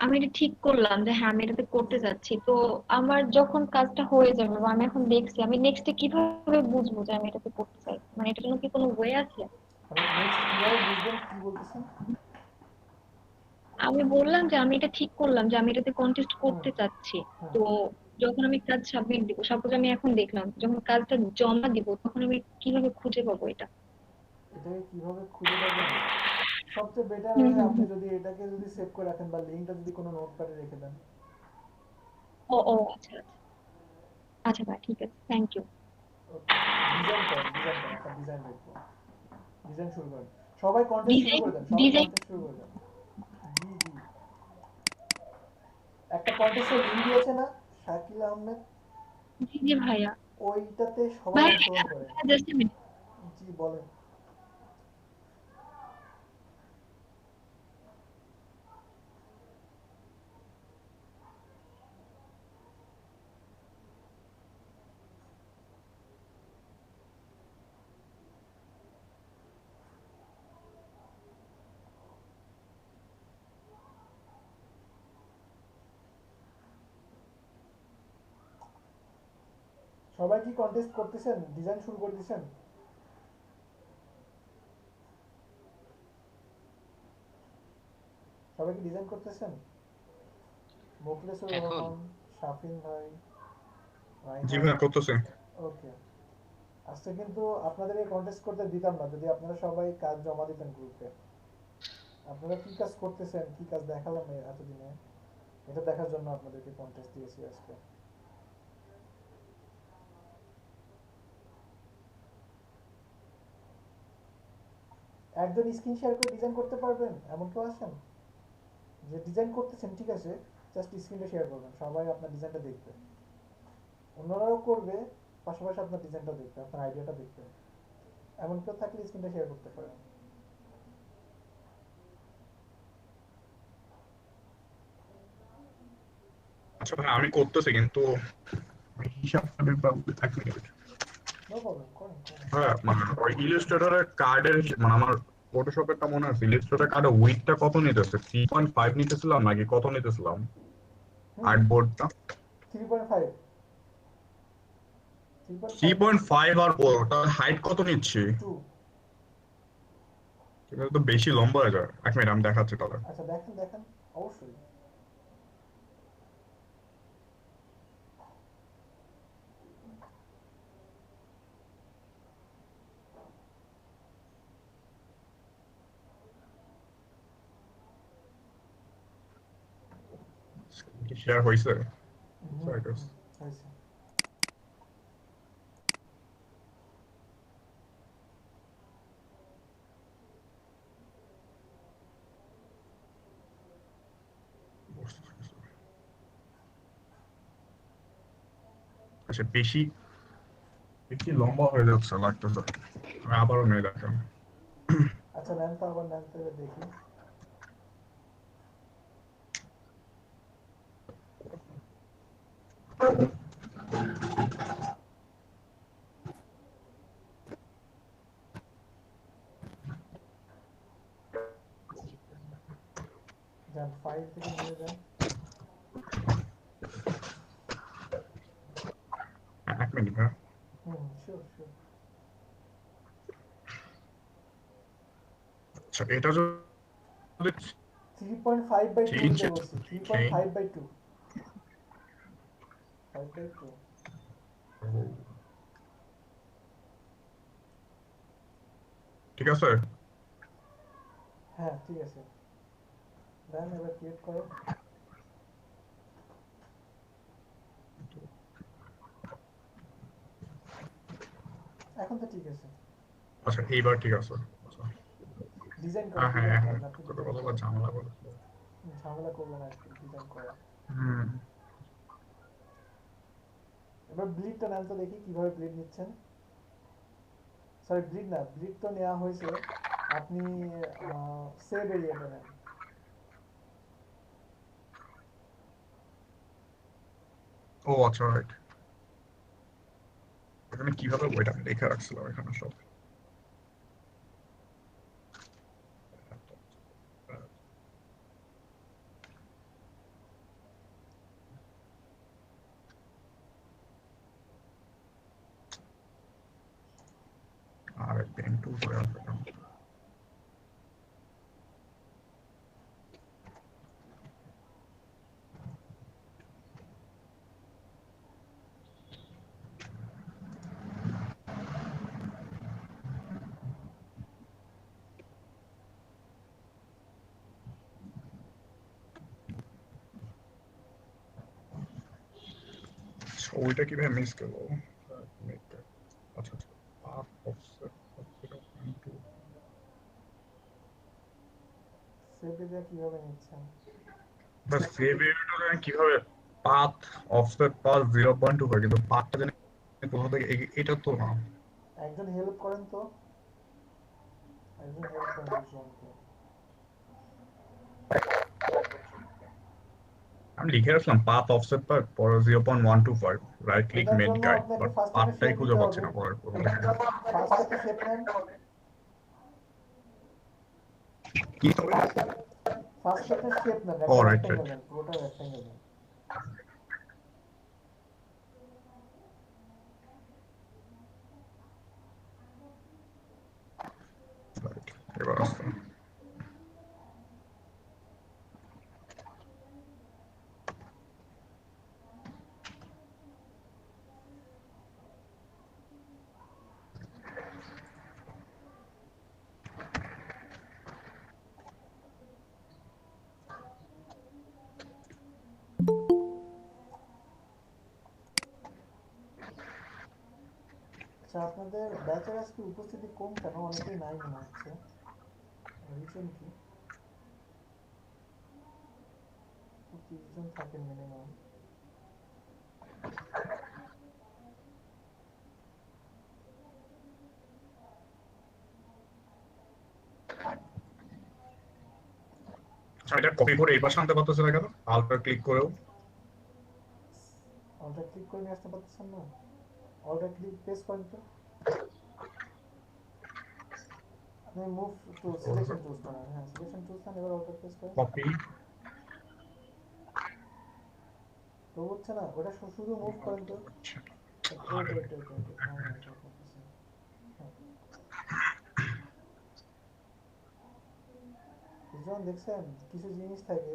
আমি এটা ঠিক করলাম যে হ্যাঁ আমি এটাতে করতে চাচ্ছি, তো আমার যখন কাজটা হয়ে যাবে বা আমি এখন দেখছি, আমি নেক্সটে কিভাবে বুঝবো যে আমি এটাতে করতে চাই? মানে এটার জন্য কি কোনো ওয়ে আছে? মানে নেক্সট কিভাবে বুঝবেন, কি বলতেছেন? আমি বললাম যে আমি এটা ঠিক করলাম যে আমি এটাতে কন্টেস্ট হুম করতে চাচ্ছি, হুম। তো যখন আমি কাজ সাবমিট দিব, সাপোজ আমি এখন দেখলাম, যখন কাজটা জমা দিব তখন আমি কিভাবে খুঁজে পাবো এটা? এটাকে কিভাবে খুঁজে পাবেন, সবচেয়ে বেটার হুম হয় হুম আপনি হুম। যদি এটাকে যদি সেভ করে রাখেন বা লিঙ্কটা যদি কোনো নোটপ্যাডে রেখে দেন। ও ও আচ্ছা আচ্ছা। আচ্ছা ভাই, ঠিক আছে, থ্যাংক ইউ। ওকে, ডিজাইন করেন, ডিজাইন করেন, একটা ডিজাইন দেখবো। ডিজাইন শুরু করেন, সবাই কন্টেস্ট শুরু ডিজাইন করে দেন, সবাই ডিজাইন কন্টেস্ট শুরু করে দেন। জি জি, একটা কন্টেস্টের লিঙ্ক দিয়েছে না শাকিল আহমেদ, জি জি ভাইয়া। ওইটাতে সবাই ভাই অংশগ্রহণ করেন। Just a minute. জি বলেন। সবাই কি কন্টেস্ট করতেছেন, ডিজাইন শুরু করে দিয়েছেন? সবাই কি ডিজাইন করতেছেন? মোখলেসুর এখন রহমান, শাফিন ভাই, জি রাইহান। ভাই করতেছে। ওকে, আজকে কিন্তু আপনাদেরকে কন্টেস্ট করতে দিতাম না যদি আপনারা সবাই কাজ জমা দিতেন গ্রুপে। আপনারা কি কাজ করতেছেন, কি কাজ দেখালাম এতদিনে, এটা দেখার জন্য আপনাদেরকে কন্টেস্ট দিয়েছি আজকে। একজন স্ক্রিন শেয়ার করে ডিজাইন করতে পারবেন এমন কেউ আছেন? যে ডিজাইন করতেছেন ঠিক আছে, জাস্ট স্ক্রিনটা শেয়ার করবেন, সবাই আপনার ডিজাইনটা দেখবে, অন্যরাও করবে, পাশাপাশি আপনার ডিজাইনটা দেখবে, আপনার আইডিয়াটা দেখবে। এমন কেউ থাকলে স্ক্রিনটা শেয়ার করতে পারেন। আচ্ছা ভাই আমি করতেছি কিন্তু হিসাব করে এক মিনিট। নো প্রবলেম, করেন করেন। হ্যাঁ মানে ওই ইলাস্ট্রেটরের কার্ডের মানে আমার ফটোশপেরটা মনে আছে, ইলাস্ট্রেটর কার্ডের উইডথটা কত নিতেছে, 3.5 নিতেছিলাম নাকি কত নিতেছিলাম হুম, আর্টবোর্ডটা? 3.5, 3.5 না, 3.5 আর ওটা হাইট কত নিচ্ছি? 2। এটা তো বেশি লম্বা হয়ে যায়। এক মিনিট আমি দেখাচ্ছি তাহলে। আচ্ছা দেখেন দেখেন, অবশ্যই। শেয়ার হয়েছে? হুম হুম, হয়েছে। আচ্ছা বেশি বেশি লম্বা হয়ে যাচ্ছে লাগতেছে। আমি আবারও মেয়ে দেখাম। আচ্ছা নেন তো, আবার নেন তো, এবার দেখি। যান, ফাইল থেকে নিয়ে যান। এক মিনিট হ্যাঁ। হুম, শিওর শিওর। আচ্ছা এটা যদি 3.5/2 চেঞ্জ দিতে বলছি, 3.5/2, 5/2। ঠিক আছে। হ্যাঁ ঠিক আছে, দেন এবার ক্রিয়েট করো। এখন তো ঠিক আছে। আচ্ছা এইবার ঠিক আছে। আচ্ছা ডিজাইন করা হ্যাঁ ডিজাইন এখন করেন আপনি ডিজাইন কতবার করেন ঝামেলা করে ঝামেলা করবেন আর কি ডিজাইন করা হুম এবার ব্লিডটা নেন তো দেখি কিভাবে ব্লিড নিচ্ছেন সরি ব্লিড না ব্লিড তো নেওয়া হয়েছে আপনি সেভ এরিয়াটা নেন ও আচ্ছা রাইট এখানে কিভাবে ওইটা আমি লিখে রাখছিলাম এখানে সব আর পেন টুল করে আসবে ওইটা কিভাবে মিস করবো আচ্ছা আচ্ছা পাথ অফসেট সেভ এরিয়া কিভাবে নিচ্ছেন বাস সেভ এরিয়াটা কিভাবে পাথ অফসেট পাথ 0.2 হয় কিন্তু পাথটা জানি কোথা থেকে এটা তো না একজন হেল্প করেন তো একজন হেল্প করেন দুজনকে আমি লিখে রাখলাম পাথ অফসেট পাথ পরে 0.125 রাইট ক্লিক এটার মেক জন্য গাইড আপনাকে বাট ফার্স্ট একটা পাথটাই শেপ খুঁজে নিতে পাচ্ছি হবে না পরে ফার্স্ট একটা শেপ নেন কি হবে ফার্স্ট একটা শেপ নেন ও একটা রাইট রেক্টেঙ্গেল রাইট নেন পুরোটা রেক্টেঙ্গেল নেন এবার আসছে আচ্ছা আপনাদের ব্যাচের আজকে উপস্থিতি কম কেন অনেকেই নাই মনে হচ্ছে রিজন কি 30 জন থাকেন মিনিমাম এটা কপি করে এই পাশে আনতে পারতেছে না কেন আলটা ক্লিক করেও অলটা ক্লিক করে নিয়ে আসতে পারতেছেন না অলটা ক্লিক পেস্ট করেন তো আপনি মুভ টু সিলেকশন চুজ করেন হ্যাঁ সিলেকশন চুজ করেন এবার অলটা পেস্ট করেন কপি তো হচ্ছে না ওটা শুধু মুভ করেন তো যখন দেখছেন কিছু জিনিস থাকে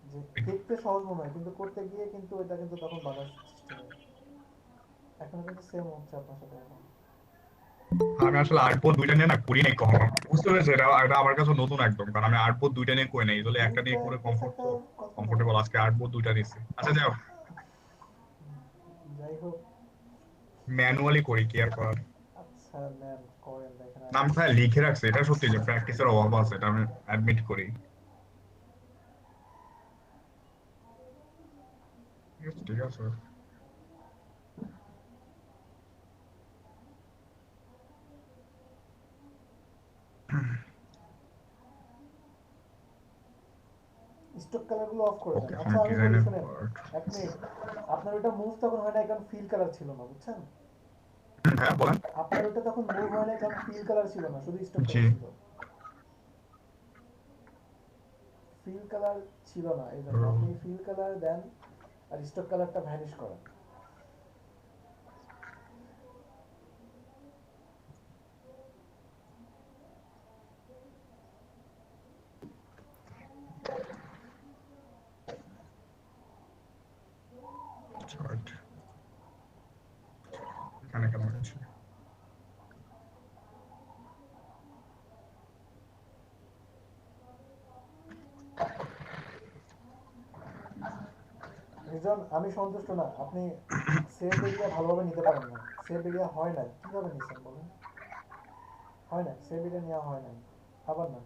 যে দেখতে সহজ মনে হয় কিন্তু করতে গিয়ে কিন্তু এটা কিন্তু তখন বাধা সৃষ্টি হয় এখন কিন্তু সেম হচ্ছে আপনার সাথে এখন আমি আসলে আর্টবোর্ড দুইটা নিয়ে না করি নাই কখনো বুঝতে পেরেছি এটা আমার কাছে নতুন একদম কারণ আমি আর্টবোর্ড দুইটা নিয়ে করি নাই তাহলে একটা নিয়ে করে কমফোর্টেবল আজকে আর্টবোর্ড দুইটা নিয়েছি আচ্ছা যাও যাই হোক ম্যানুয়ালি করি কি আর করার আচ্ছা ম্যাম করেন দেখেন নাম ফাইল লিখে রাখছি এটা সত্যি যে প্র্যাকটিসের অভাব আছে এটা আমি অ্যাডমিট করি ঠিক আছে স্টক কালার গুলো অফ করে দেন ওকে আচ্ছা আমি আমি বলি ডিজাইনের শুনেন এক মিনিট আপনার ওটা মুভ তখন হয় না কারণ ফিল কালার ছিল না বুঝছেন হ্যাঁ বলেন আপনার ওটা তখন মুভ হয় না কারণ ফিল কালার ছিল না শুধু স্টক জি কালার ছিল ফিল কালার ছিল না এই জন্য আপনি ফিল কালার দেন আর স্টক কালারটা ভ্যানিশ করেন চার্ট এখানে কেমন আছে রিজন আমি সন্তুষ্ট না আপনি সেভ এরিয়া ভালোভাবে নিতে পারেন না সেভ এরিয়া হয় না কিভাবে নিছেন বলেন হয় না সেভ এরিয়া নেওয়া হয় না আবার না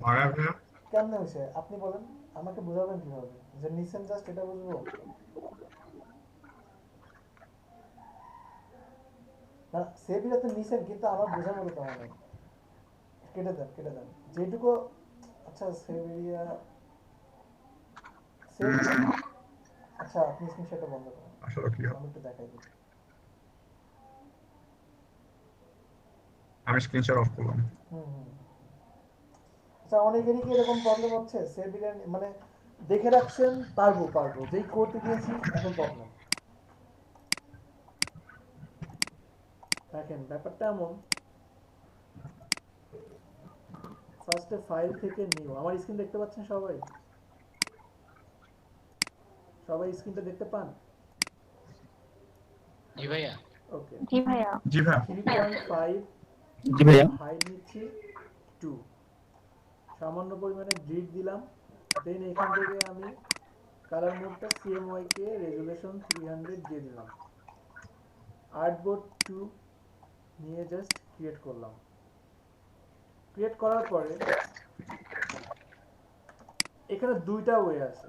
মানে ভাইয়া কেমনে হয়েছে আপনি বলেন, আমাকে বোঝাবেন কিভাবে যে নিছেন জাস্ট এটা বুঝবো না? সেভিটা তো নিছেন কিন্তু আমার বোঝার মতো তেমন নাই। কেটে দেন যেটুকু। আচ্ছা সেভিয়া সেভ, আচ্ছা আপনি স্ক্রিনশটটা বন্ধ করেন, আসলে কি হবে? আমি একটু দেখাই দিই। আমি স্ক্রিনশট অফ করলাম। হুম। আচ্ছা অনেকেরই কি এরকম প্রবলেম হচ্ছে সেভিটা মানে দেখে রাখছেন পারবো যেই করতে দিয়েছি এখন প্রবলেম। দেখেন ব্যাপারটা এমন, ফার্স্টে ফাইল থেকে নিউ, আমার স্ক্রিন দেখতে পাচ্ছেন সবাই? সবাই স্ক্রিনটা দেখতে পান? জি ভাইয়া। ওকে, জি ভাইয়া। জি ভাইয়া। 3.5 জি ভাইয়া। হাইট নিচ্ছি 2, সামান্য পরিমাণে গ্রিড দিলাম, দেন এখান থেকে আমি কালার মোডটা CMYK কে রেজুলেশন 300 দিয়ে দিলাম, আর্টবোর্ড 2 নিয়ে জাস্ট ক্রিয়েট করলাম। ক্রিয়েট করার পরে এখানে দুইটা ওয়ে আছে,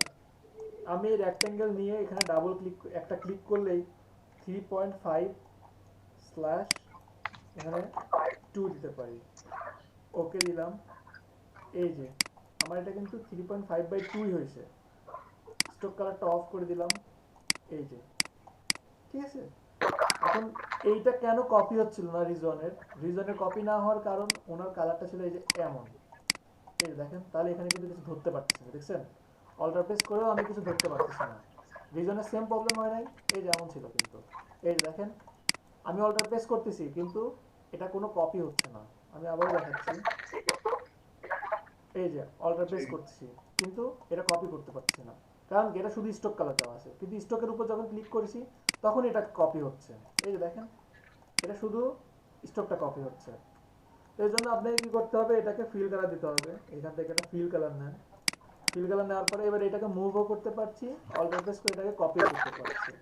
আমি এই রেক্টেঙ্গেল নিয়ে এখানে ডাবল ক্লিক, একটা ক্লিক করলেই 3.5 স্ল্যাশ এখানে 2 দিতে পারি। ওকে দিলাম, এই যে আমার এটা কিন্তু 3.5/2 হয়েছে। স্টক কালারটা অফ করে দিলাম, এই যে ঠিক আছে। এখন এইটা কেন কপি হচ্ছিল না রিজনের কপি না হওয়ার কারণ ওনার কালারটা ছিল এই যে এমন, এই যে দেখেন, তাহলে এখানে কিন্তু কিছু ধরতে পারতেছি না, দেখছেন? অল্টার প্রেস করেও আমি কিছু ধরতে পারতেছি না। রিজনের সেম প্রবলেম হয় নাই, এই যে এমন ছিল কিন্তু, এই যে দেখেন আমি অল্টার প্রেস করতেছি কিন্তু এটা কোনো কপি হচ্ছে না। আমি আবারও দেখাচ্ছি, এই যে অল্টার প্রেস করতেছি কিন্তু এটা কপি করতে পারছি না, কারণ এটা শুধু স্টক কালার দেওয়া আছে, কিন্তু স্টকের উপর যখন ক্লিক করেছি তখন এটা কপি হচ্ছে। এই যে দেখেন এটা শুধু স্টকটা কপি হচ্ছে। এই জন্য আপনাকে কি করতে হবে, এটাকে ফিল কালার দিতে হবে, এখান থেকে একটা ফিল কালার নেন। ফিল কালার নেওয়ার পরে এবার এটাকে মুভও করতে পারছি, অল্টার প্রেস করে এটাকে কপি করতে পারছি।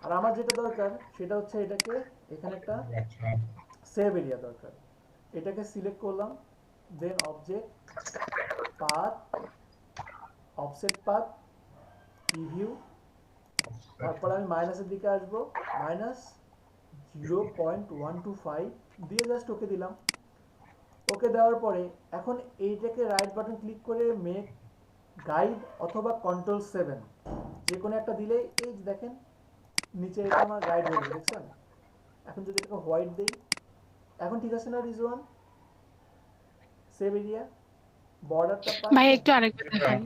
আর আমার যেটা দরকার সেটা হচ্ছে এটাকে এখানে একটা সেভ এরিয়া দরকার, এটাকে সিলেক্ট করলাম, then object path, offset path, preview, তারপর আমি মাইনাসের দিকে আসবো, -0.125 দিয়ে জাস্ট ওকে দিলাম। ওকে দেওয়ার পরে এখন এইটাকে রাইট বাটন ক্লিক করে মেক গাইড অথবা Ctrl+7 যে কোনো একটা দিলেই এই যে দেখেন নিচে এটা আমার গাইড হয়ে গেছে, দেখছেন? এখন যদি এটাকে হোয়াইট দেই, এখন ঠিক আছে না রিজওয়ান? সেভ এরিয়া বর্ডারটা ভাই পাচ্ছেন? একটু আরেকবার দেখান।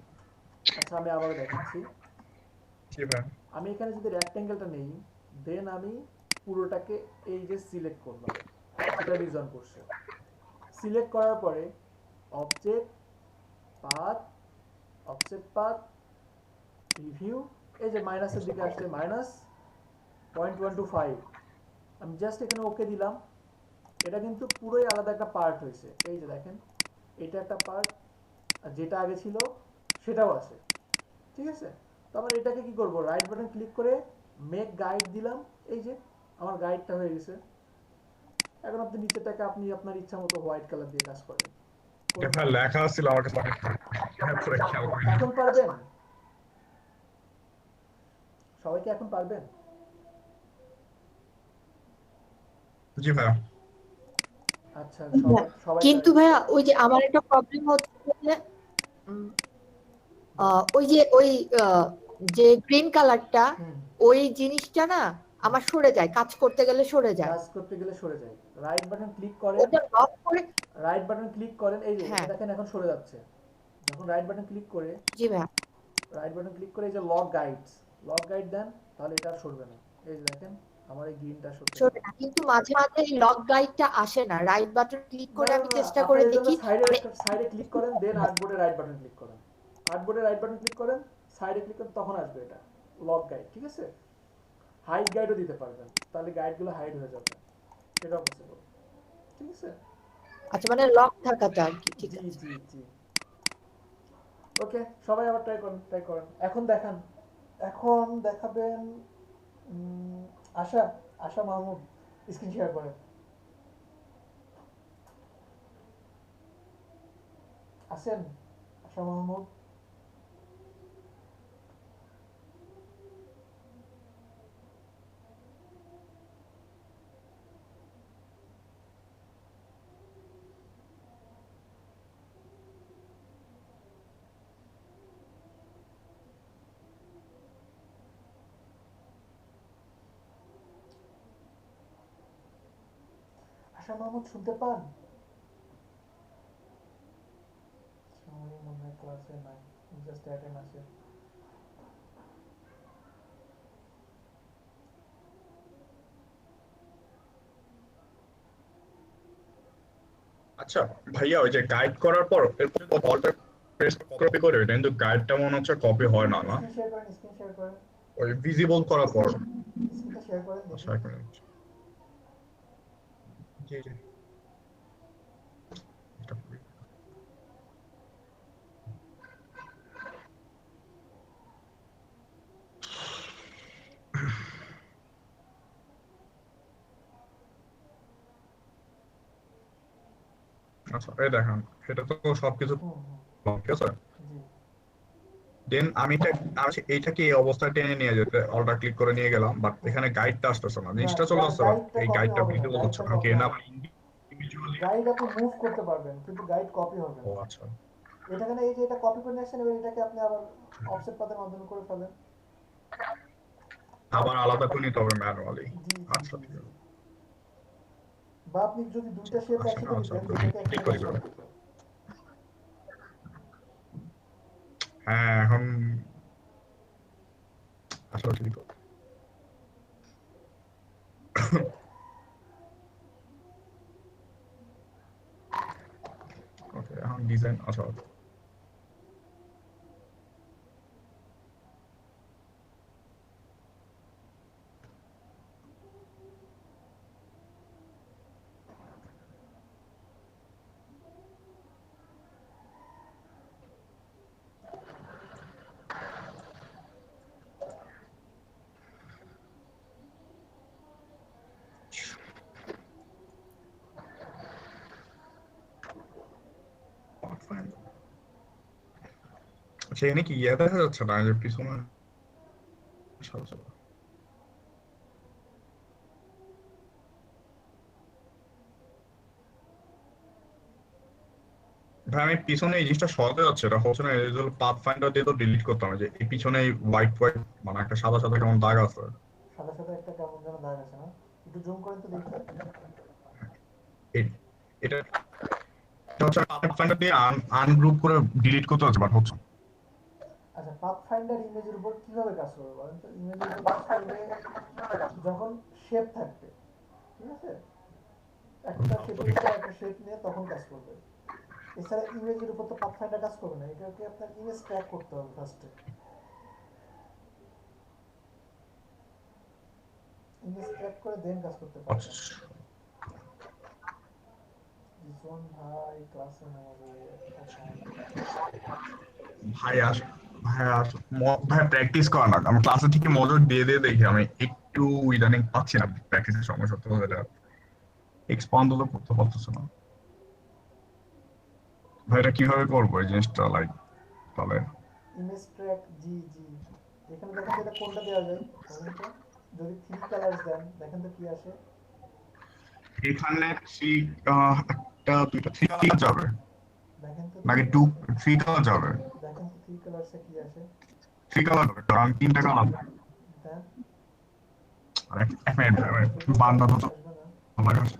আচ্ছা আমি আবারও দেখাচ্ছি, জি ভাইয়া। আমি এখানে যদি রেক্টেঙ্গেলটা নেই, দেন আমি পুরোটাকে এই যে সিলেক্ট করলাম, এটা রিজন করছে। সিলেক্ট করার পরে object path, offset path, preview, এই যে মাইনাসের দিকে আসলে -0.125, আমি জাস্ট এখানে ওকে দিলাম। এটা কিন্তু পুরোই আলাদা একটা পার্ট হয়েছে, এই যে দেখেন এটা একটা পার্ট, আর যেটা আগে ছিল সেটাও আছে, ঠিক আছে? তো আমার এটাকে কি করব, রাইট বাটন ক্লিক করে মেক গাইড দিলাম, এই যে আমার গাইডটা হয়ে গেছে। এখন আপনি নিচেটাকে আপনি আপনার ইচ্ছা মতো হোয়াইট কালার দিয়ে কাজ করেন। এটা লেখা ছিল আমার কাছে, পুরো খেয়াল করিনি। এখন পারবেন? সবাই কি এখন পারবেন? জি ভাইয়া। আচ্ছা সবাই কিন্তু ভাইয়া ওই যে আমার একটা প্রবলেম হচ্ছে যে ওই যে যে গ্রিন কালারটা ওই জিনিসটা না আমার সরে যায়, কাজ করতে গেলে সরে যায়। রাইট বাটন ক্লিক করেন, ওটা লক করে রাইট বাটন ক্লিক করেন, এই যে দেখেন এখন সরে যাচ্ছে। যখন রাইট বাটন ক্লিক করে, জি ভাইয়া, রাইট বাটন ক্লিক করে এই যে লক গাইড দেন, তাহলে এটা আর সরবে না। এই যে দেখেন আমার এই গ্রিনটা সরে না, কিন্তু মাঝে মাঝে এই লক গাইডটা আসে না। রাইট বাটন ক্লিক করে আমি চেষ্টা করে দেখি, সাইডে ক্লিক করেন, দেন আর্টবোর্ডে রাইট বাটন ক্লিক করেন, আর্টবোর্ডে রাইট বাটন ক্লিক করেন, সাইডে ক্লিক করেন, তখন আসবে এটা লক গাইড, ঠিক আছে? হাইড গাইডও দিতে পারবেন, তাহলে গাইডগুলো হাইড হয়ে যাবে, সেটাও পসিবল, ঠিক আছে? আচ্ছা মানে লক থাকাটা আর কি, ঠিক আছে। জি ওকে, সবাই আবার ট্রাই করেন। এখন দেখাবেন আশা মাহমুদ, স্ক্রিন শেয়ার করেন। আছেন আশা মাহমুদ? আশা মাহমুদ শুনতে পান? সবাই মনে হয় ক্লাসে নাই, জাস্ট অ্যাটেন্ড আছে। আচ্ছা ভাইয়া, ওই যে গাইড করার পর এরপর বলটা প্রেস কপি করে, কিন্তু গাইডটা মনে হচ্ছে কপি হয় না না স্ক্রিন শেয়ার করেন, স্ক্রিন শেয়ার করেন, ওই ভিজিবল করার পর। স্ক্রিনটা শেয়ার করেন দেখি। আচ্ছা এক মিনিট। জি জি এটা করি। আচ্ছা এই দেখেন, এটা তো সবকিছু হুম হুম, ঠিক আছে। জি দেন আমি এইটাকে এই অবস্থায় টেনে নিয়ে যেতে অল্টার ক্লিক করে নিয়ে গেলাম, বাট এখানে গাইডটা আসতেছে না, না, জিনিসটা চলে আসছে বাট গাইডটা এই কপি গাইডটা হবে না, ভিজিবল হচ্ছে গাইডটা না, কপি কেন হবে আবার না। ইন্ডিভিজুয়ালি। গাইড আপনি মুভ করতে পারবেন কিন্তু গাইড কপি হবে ও না। আচ্ছা, এটাখানে এই যে এটা কপি করে নিয়ে আসছেন, এবার এটাকে আপনি আবার অফসেট পাথের মাধ্যমে করে ফেলেন। আবার আলাদা করে নিতে হবে ম্যানুয়ালি। জি জি আচ্ছা জি ঠিক জি। আছে। বা আপনি যদি দুইটা শেপ আচ্ছা একসাথে আচ্ছা, নিতেন, দুইটাকে ঠিক একসাথে করি করে করে। হ্যাঁ এখন আসলে ঠিক আছে। ওকে এখন ডিজাইন আচ্ছা আচ্ছা, এখানে কি ইয়ে দেখা যাচ্ছে না যে পিছনে সাদা সাদা? ভাই আমি পিছনে এই জিনিসটা সরাতে যাচ্ছে, এটা হচ্ছে না, এই যে পাথ ফাইন্ডার দিয়ে তো ডিলিট করতে হবে, যে এই পিছনে হোয়াইট হোয়াইট মানে একটা সাদা সাদা কেমন দাগ আছে। সাদা সাদা একটা কেমন যেন দাগ আছে না? একটু জুম করেন তো দেখি। এটা এটা হচ্ছে পাথ ফাইন্ডার দিয়ে আনগ্রুপ করে ডিলিট করতে হচ্ছে, বাট হচ্ছে না। আচ্ছা, পাথফাইন্ডার ইমেজের উপর কিভাবে কাজ করবে বলেন তো? ইমেজের উপর কাজ করবে যখন শেপ থাকবে, ঠিক আছে? একটা শেপের উপর একটা শেপ নিয়ে তখন কাজ করবে। এছাড়া ইমেজের উপর তো পাথফাইন্ডার কাজ করবে না, এটাকে আপনার ইমেজ ট্র্যাক করতে হবে ফার্স্টে। ইমেজ ট্র্যাক করে দেন কাজ করতে পারবেন। রিজওয়ান ভাই ক্লাসে নেবে ভাই প্র্যাকটিস করা না, আমি ক্লাসে থেকে মজা দিয়ে দিয়ে দেখি, আমি একটু ইদানিং পাচ্ছি না প্র্যাকটিসের সময়, সত্যি কথা এটা এক্সপান্ড তো করতে পারতেছে না ভাই। এটা কিভাবে করবো এই জিনিসটা, লাইক তাহলে ইমেজ ট্র্যাক, জি জি। এখানে দেখেন তো এটা কোনটা দেওয়া যায় বলেন তো? যদি 3 কালারস দেন দেখেন তো কি আসে। এখানে একটা দুইটা 3 কালার যাবে দেখেন তো নাকি 3 কালার যাবে? দেখেন তো 3 কালারসে কি আসে। 3 কালার যাবে, কারণ 3টা কালার। দেন এক মিনিট বান্দা তো আসবে না। আমার কাছে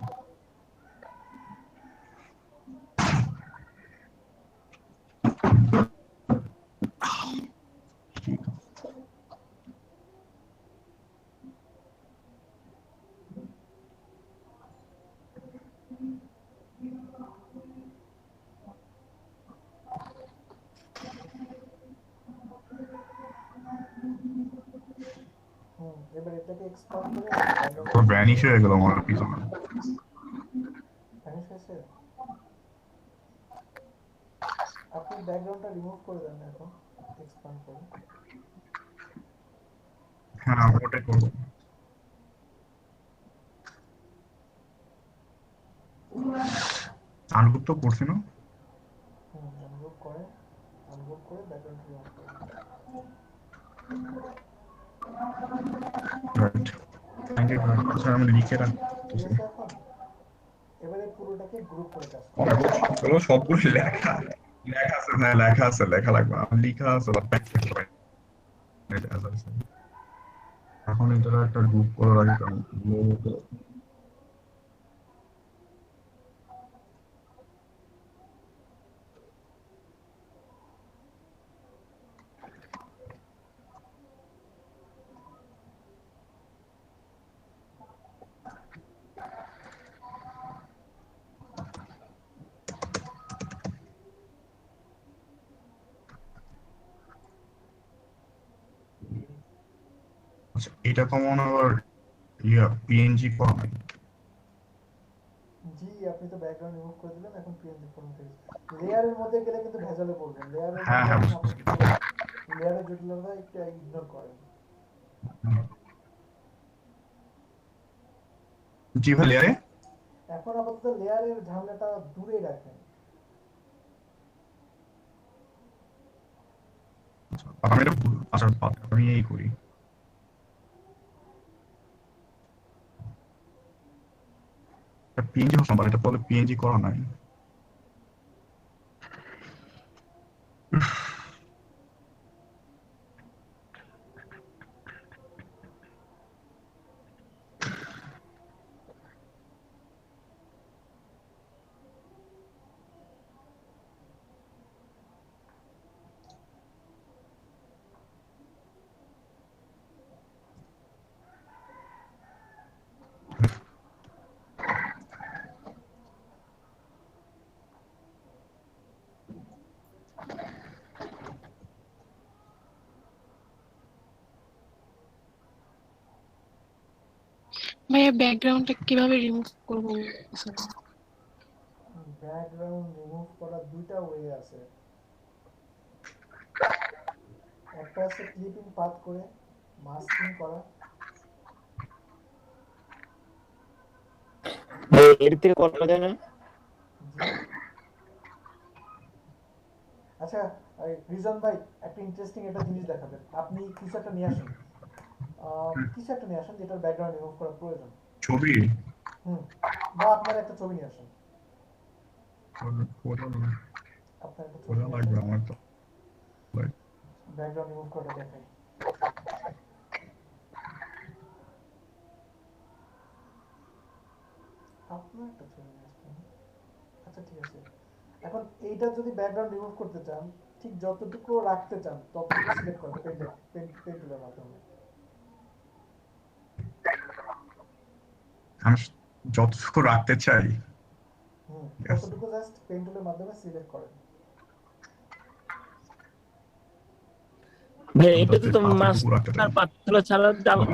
এবার এটাকে এক্সপান্ড করে তো ভ্যানিশ হয়ে গেল আমার পিছনে। ভ্যানিশ হয়েছে। আপনি ব্যাকগ্রাউন্ডটা রিমুভ করে দেন এখন, এক্সপান্ড করে। হ্যাঁ ওটাই করবো। আনগ্রুপ তো করছি না। আনগ্রুপ আনগ্রুপ করে ব্যাকগ্রাউন্ড রিমুভ করব। রাইট থ্যাংক ইউ আচ্ছা আমি লিখে রাখছি দিয়েছে এখন? এবারে পুরোটাকে গ্রুপ করে কাজ করব। চলো সবগুলো লেখা লেখা আছে না লেখা আছে লেখা লাগবে না লেখা আছে এখন এটা একটা গ্রুপ করে রাখি কারণ আচ্ছা এটা তো মনে আবার পিএনজি ফরম্যাট জি আপনি তো ব্যাকগ্রাউন্ড রিমুভ করে দিলেন, এখন পিএনজি ফরম্যাট হয়ে গেছে। লেয়ারের মধ্যে গেলে কিন্তু ভেজালে পড়বেন। লেয়ারের হ্যাঁ হ্যাঁ লেয়ারের জটিলতা একটু ইগনোর করেন। জি ভাই লেয়ারে এখন আপাতত লেয়ারের ঝামেলাটা দূরে রাখেন। আমি এটা আচ্ছা আমি এই করি পিএনজি হোক এটা বলে পিএনজি করা নাই ভাইয়া ব্যাকগ্রাউন্ডটা কিভাবে রিমুভ করব? ব্যাকগ্রাউন্ড রিমুভ করার দুইটা ওয়ে আছে। একটা আছে ক্লিপিং পাথ করে মাস্কিং করা। এর থেকে করা যায় না? আচ্ছা রিজন ভাই একটা ইন্টারেস্টিং একটা জিনিস দেখাবেন। আপনি কিছু একটা নিয়ে আসেন, যেটার ব্যাকগ্রাউন্ড রিমুভ করা প্রয়োজন। ছবি বা আপনার একটা ছবি নিয়ে আসেন। আপনার একটা ছবি লাগবে আমার তো ব্যাকগ্রাউন্ড রিমুভ করাটা দেখাই। আপনার একটা ছবি নিয়ে আসবেন। আচ্ছা ঠিক আছে, এখন এইটা যদি ব্যাকগ্রাউন্ড রিমুভ করতে চান, ঠিক যতটুকু রাখতে চান ততটুকু সিলেক্ট করুন পেন টুলের মাধ্যমে। আমি যতটুকু রাখতে চাই ততটুকু জাস্ট পেন টুলের মাধ্যমে সিলেক্ট করেন। ভাই এটা তো মাস্টার পাতলা ছাড়া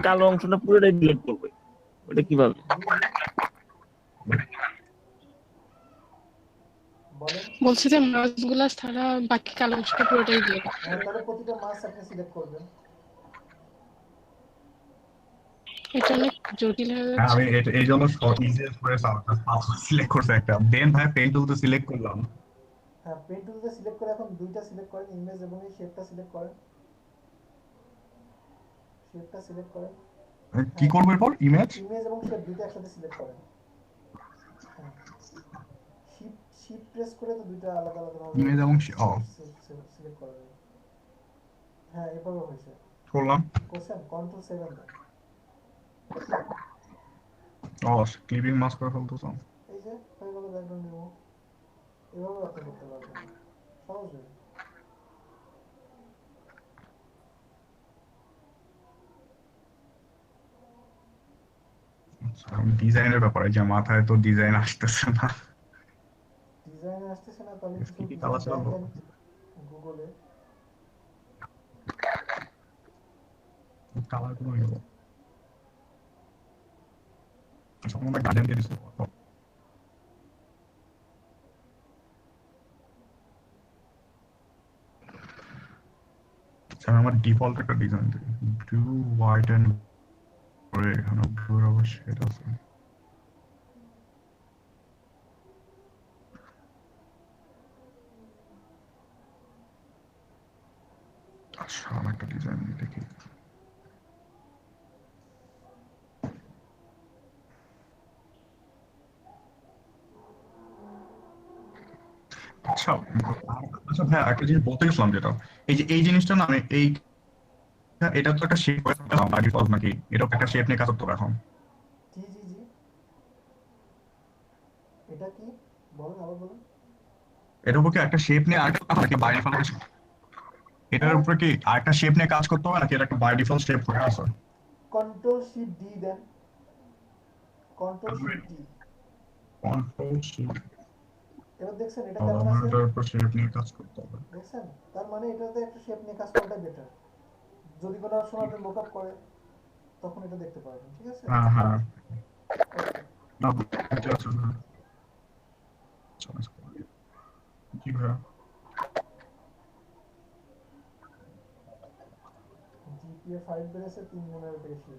কালো অংশটা পুরোটাই ডিলিট করবে, ওটা কিভাবে? বলছি যে মাছগুলা ছাড়া বাকি কালো অংশটা পুরোটাই দিয়ে দাও। হ্যাঁ তাহলে প্রতিটা মাছ আপনি সিলেক্ট করবেন। এটা অনেক জটিল হয়ে যাচ্ছে। আমি এই জন্য ইজিয়েস্ট করে সিলেক্ট করতে একটা দেন ভাই পেন টুল তো সিলেক্ট করলাম। হ্যাঁ পেন টুলতে সিলেক্ট করে এখন দুইটা সিলেক্ট করেন, ইমেজ এবং এই শেপটা সিলেক্ট করেন। শেপটা সিলেক্ট করেন। কি করব এরপর ইমেজ এবং শেপ দুইটা একসাথে সিলেক্ট করেন। শিফট প্রেস করে তো দুইটা আলাদা আলাদা ভাবে ইমেজ এবং সিলেক্ট করা যায়। হ্যাঁ এভাবে হয়েছে। করলাম কোশ্চেন কন্ট্রোল 7 দাও। ক্লিপিং মাস্ক করে ফেলতেছো। এই যে হয়ে গেল ব্যাকগ্রাউন্ড রিমুভ। এভাবে আপনি করতে পারবেন সহজে। ডিজাইনের ব্যাপারে যে মাথায় তো ডিজাইন আসতেছে না। ডিজাইন আসতেছে না তাহলে কি কালার চালাবো গুগলে কালার কোন হইব। আচ্ছা আমরা গার্ডেন দিয়ে দিছি। আচ্ছা আমার ডিফল্ট একটা ডিজাইন দিই ব্লু হোয়াইট এন্ড গ্রে। এখানে ব্লুর আবার শেড আছে। আচ্ছা আমার একটা ডিজাইন দেখি। আচ্ছা আচ্ছা ভাই একটা জিনিস বলতে গেছিলাম, যেটা এই যে এই জিনিসটা না আমি এই এটা তো একটা শেপ বাই ডিফল্ট নাকি এটা একটা শেপ নিয়ে কাজ করতে হবে এখন? জি জি জি, এটা কি বলেন, আবার বলেন। এটার উপর কি একটা শেপ নিয়ে আরেকটা নাকি বাই ডিফল্ট? এটার হ্যাঁ, উপরে কি আরেকটা শেপ নিয়ে কাজ করতে হবে নাকি এটা একটা বাই ডিফল্ট শেপ হয়ে আছে? কন্ট্রোল শিফট ডি দেন, control shift D. Control shift, এবার দেখছেন এটা আর কেমন আমার আছে, এটার উপর শেপ নিয়ে কাজ করতে হবে। দেখছেন? তার মানে এটাতে একটা শেপ নিয়ে কাজ করাটাই বেটার। যদি কোনো সময় আপনি লুকআপ করে তখন এটা দেখতে পারবেন, ঠিক আছে? হ্যাঁ হ্যাঁ ওকে। না এটা আছে না। আচ্ছা, আচ্ছা। জি ভাইয়া। জিপিএ 5 বেড়েছে 3 গুণের বেশি।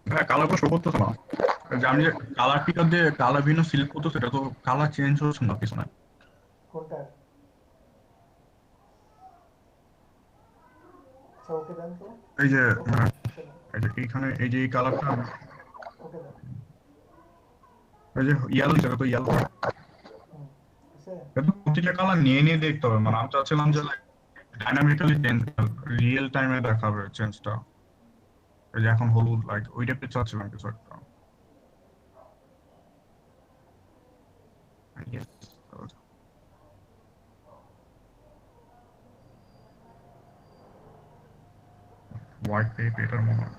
হ্যাঁ কালার তো শো করতেছে না। যে আমি যে কালার পিকার দিয়ে কালার বিভিন্ন সিলেক্ট করতেছি, এটা তো কালার চেঞ্জ হচ্ছে না পিছনে। কোনটার? আচ্ছা ওকে দেন তো। এই যে ওকে হ্যাঁ, ওকে দেন, এই যে এইখানে এই যে এই কালারটা, ওকে দেন। এই যে ইয়েলো হিসেবে তো ইয়েলো, হুম, আছে। এটা প্রতিটা কালার নিয়ে নিয়ে দেখতে হবে। মানে আমি চাচ্ছিলাম যে ডাইনামিক্যালি চেঞ্জ, রিয়েল টাইমে দেখাবে চেঞ্জটা। এই যে এখন হলুদ লাইট ওই টাইপের চাচ্ছিলাম কিছু একটা। Yes. হোয়াইট পেপার এটার মনে হয়।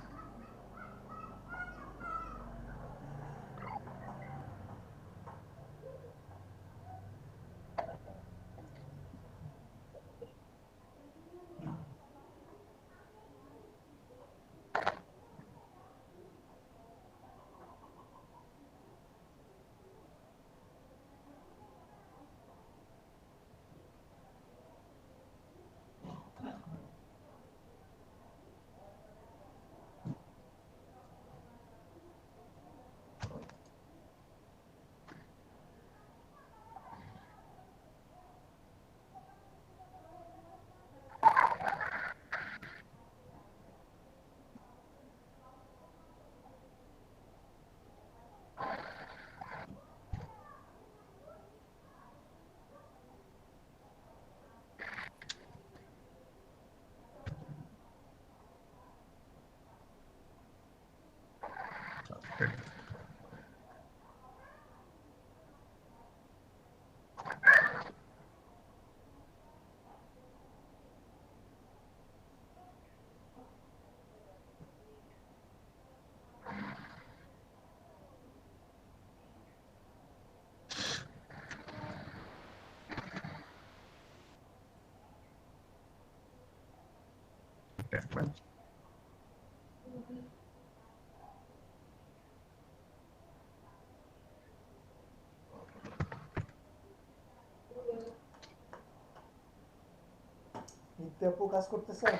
নিত্যপু কাজ করতেছেন?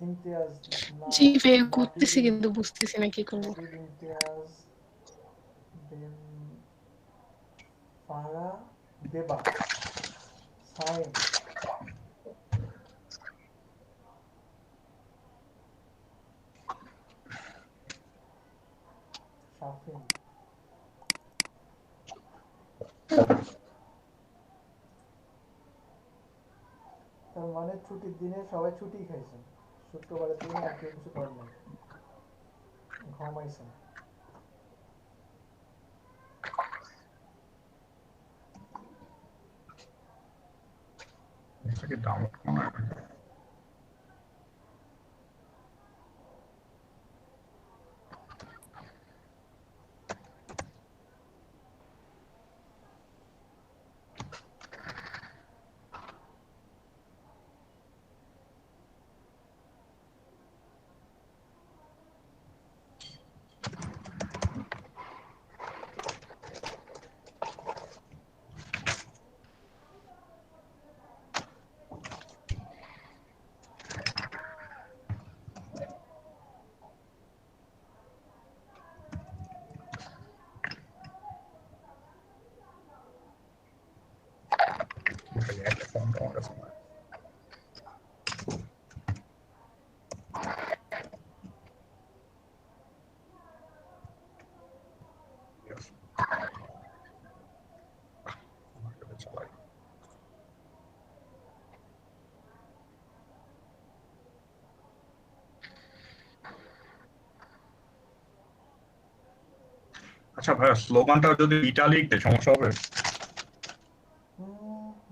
ইমতিয়াজ না, জি ভাইয়া করতেছি নাবিল, কিন্তু বুঝতেছি না কি করবো। নাবিল, ইমতিয়াজ, দেন ফারা, দেবা, সাইম, শাফিন। তার মানে ছুটির দিনে সবাই ছুটি খাইছেন, শুক্রবারের দিনে আর কেউ কিছু করেন নাই, ঘুমাইছেন। এটাকে ডাউনলোড করা একটা ফর্ম আমার কাছে নাই। Yes. আমার কাছে চালাই। আচ্ছা ভাইয়া, স্লোগানটা যদি ইটালিক দেয় সমস্যা হবে?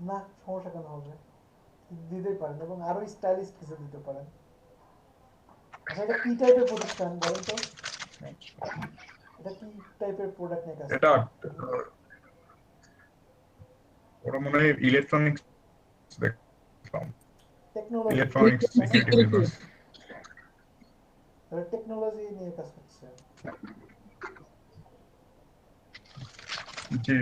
না, সমস্যা কেন হবে, দিতেই পারেন এবং আরো স্টাইলিশ কিছু দিতে পারেন। আচ্ছা, এটা কি টাইপের প্রতিষ্ঠান বলেন তো? এটা কি টাইপের প্রোডাক্ট নিয়ে কাজ এটা করেন? ওরা মনে হয় ইলেকট্রনিক্স দেখলাম, টেকনোলজি, ইলেকট্রনিক্স সিকিউরিটি বিজনেস। তারা টেকনোলজি নিয়ে কাজ করছে। জি।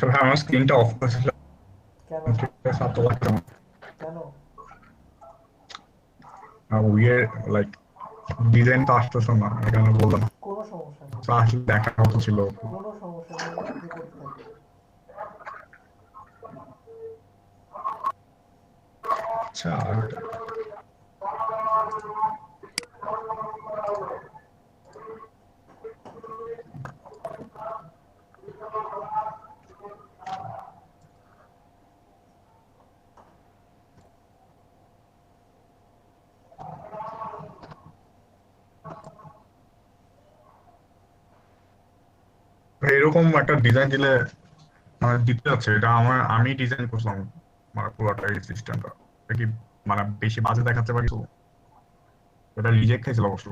আচ্ছা ভাই আমার স্ক্রিনটা অফ করেছিল কেন সাত লাগছে কেন উইয়ার লাইক ডিজাইন তো আসতেছে না এখানে বললাম কোনো সমস্যা নেই তো আসলে দেখার মতো ছিল কোনো সমস্যা নেই আপনি করতে থাকুন আচ্ছা এরকম একটা ডিজাইন দিলে মানে দিতে যাচ্ছে এটা আমি ডিজাইন করছিলাম মানে পুরোটা এই সিস্টেমটা এটা কি মানে বেশি বাজে দেখাচ্ছে বা কিছু এটা রিজেক্ট খাইছিল অবশ্য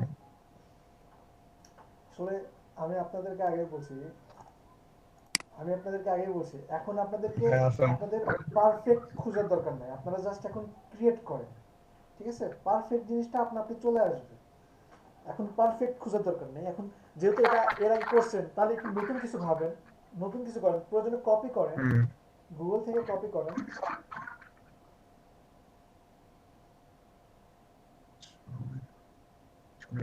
আসলে আমি আপনাদেরকে আগে বলছি এখন আপনাদেরকে হ্যাঁ, আচ্ছা। আপনাদের পারফেক্ট খোঁজার দরকার নাই আপনারা জাস্ট এখন ক্রিয়েট করেন ঠিক আছে পারফেক্ট জিনিসটা আপনি চলে আসবে এখন পারফেক্ট খোঁজার দরকার নেই এখন যেহেতু এটা এর আগে করছেন তাহলে একটু নতুন কিছু ভাবেন নতুন কিছু করেন প্রয়োজনে কপি করেন গুগল থেকে কপি করেন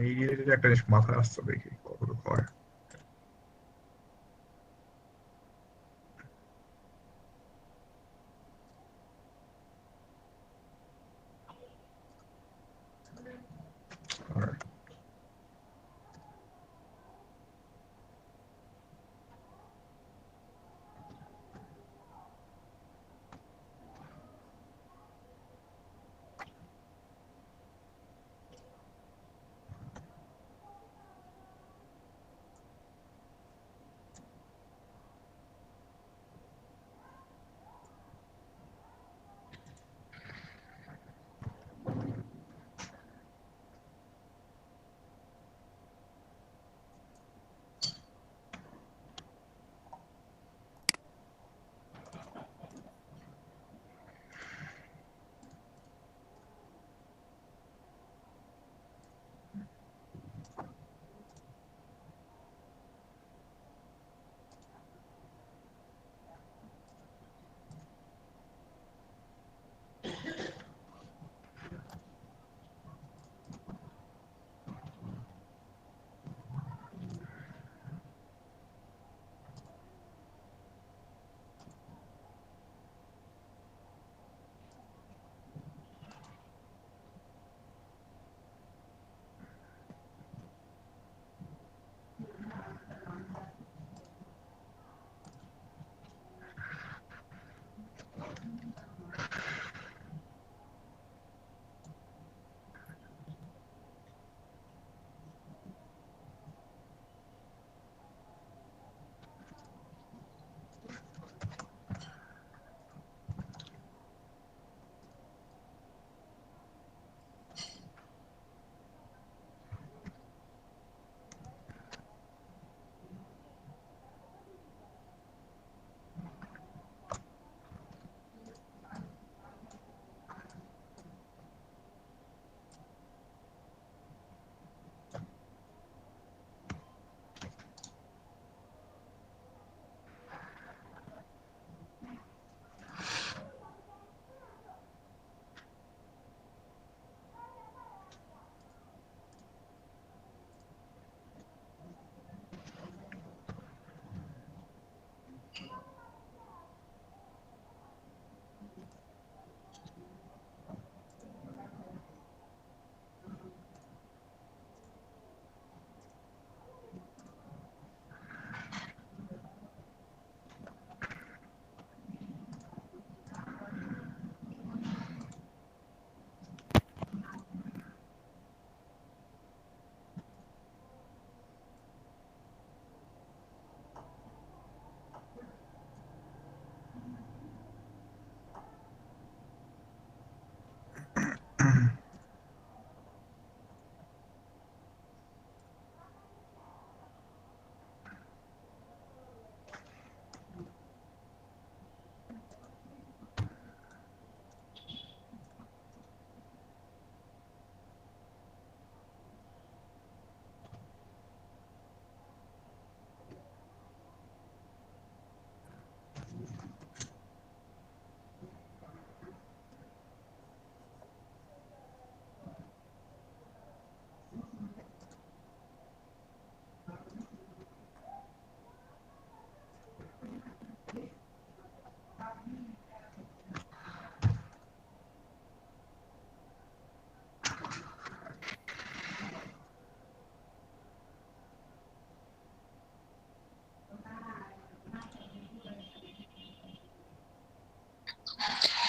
এই রিলেটেড একটা জিনিস মাথায় আসছে দেখি কতটুকু হয় Alright.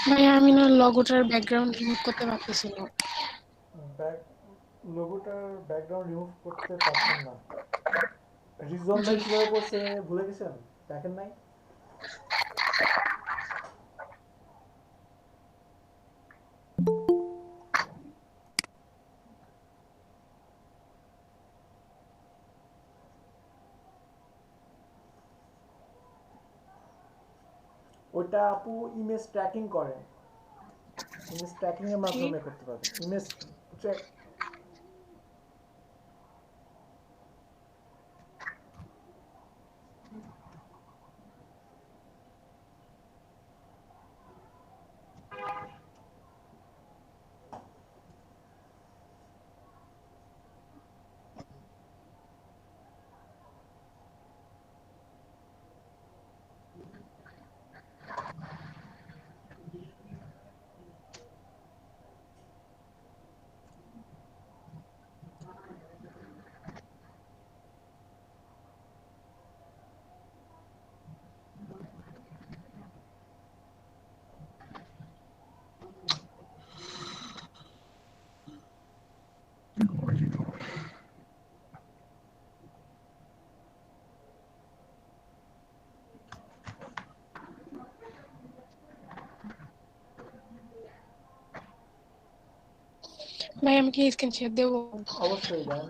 ভাই আমি না লগোটার ব্যাকগ্রাউন্ড রিমুভ করতে পারতেছি না। লোগোটার ব্যাকগ্রাউন্ড রিমুভ করতে পারছেন না? রিজন ভাই কিভাবে করছে ভুলে গেছেন? দেখেন নাই? ওটা আপু ইমেজ ট্র্যাকিং করে, ইমেজ ট্র্যাকিং এর মাধ্যমে করতে পারবে। ইমেজ ট্র্যাক ভাই আমি কি স্ক্রিন শেয়ার দেবো? অবশ্যই দেন।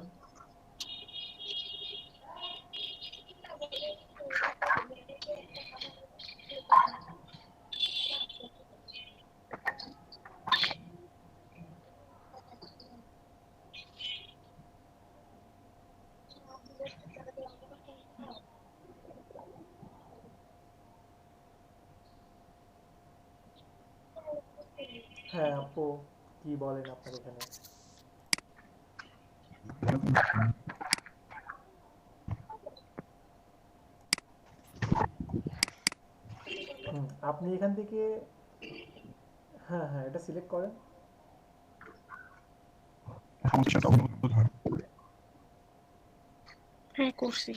হ্যাঁ আপু, কি বলেন আপনার এখানে? আপনি এখান থেকে হ্যাঁ হ্যাঁ এটা সিলেক্ট করেন। হ্যাঁ করছি।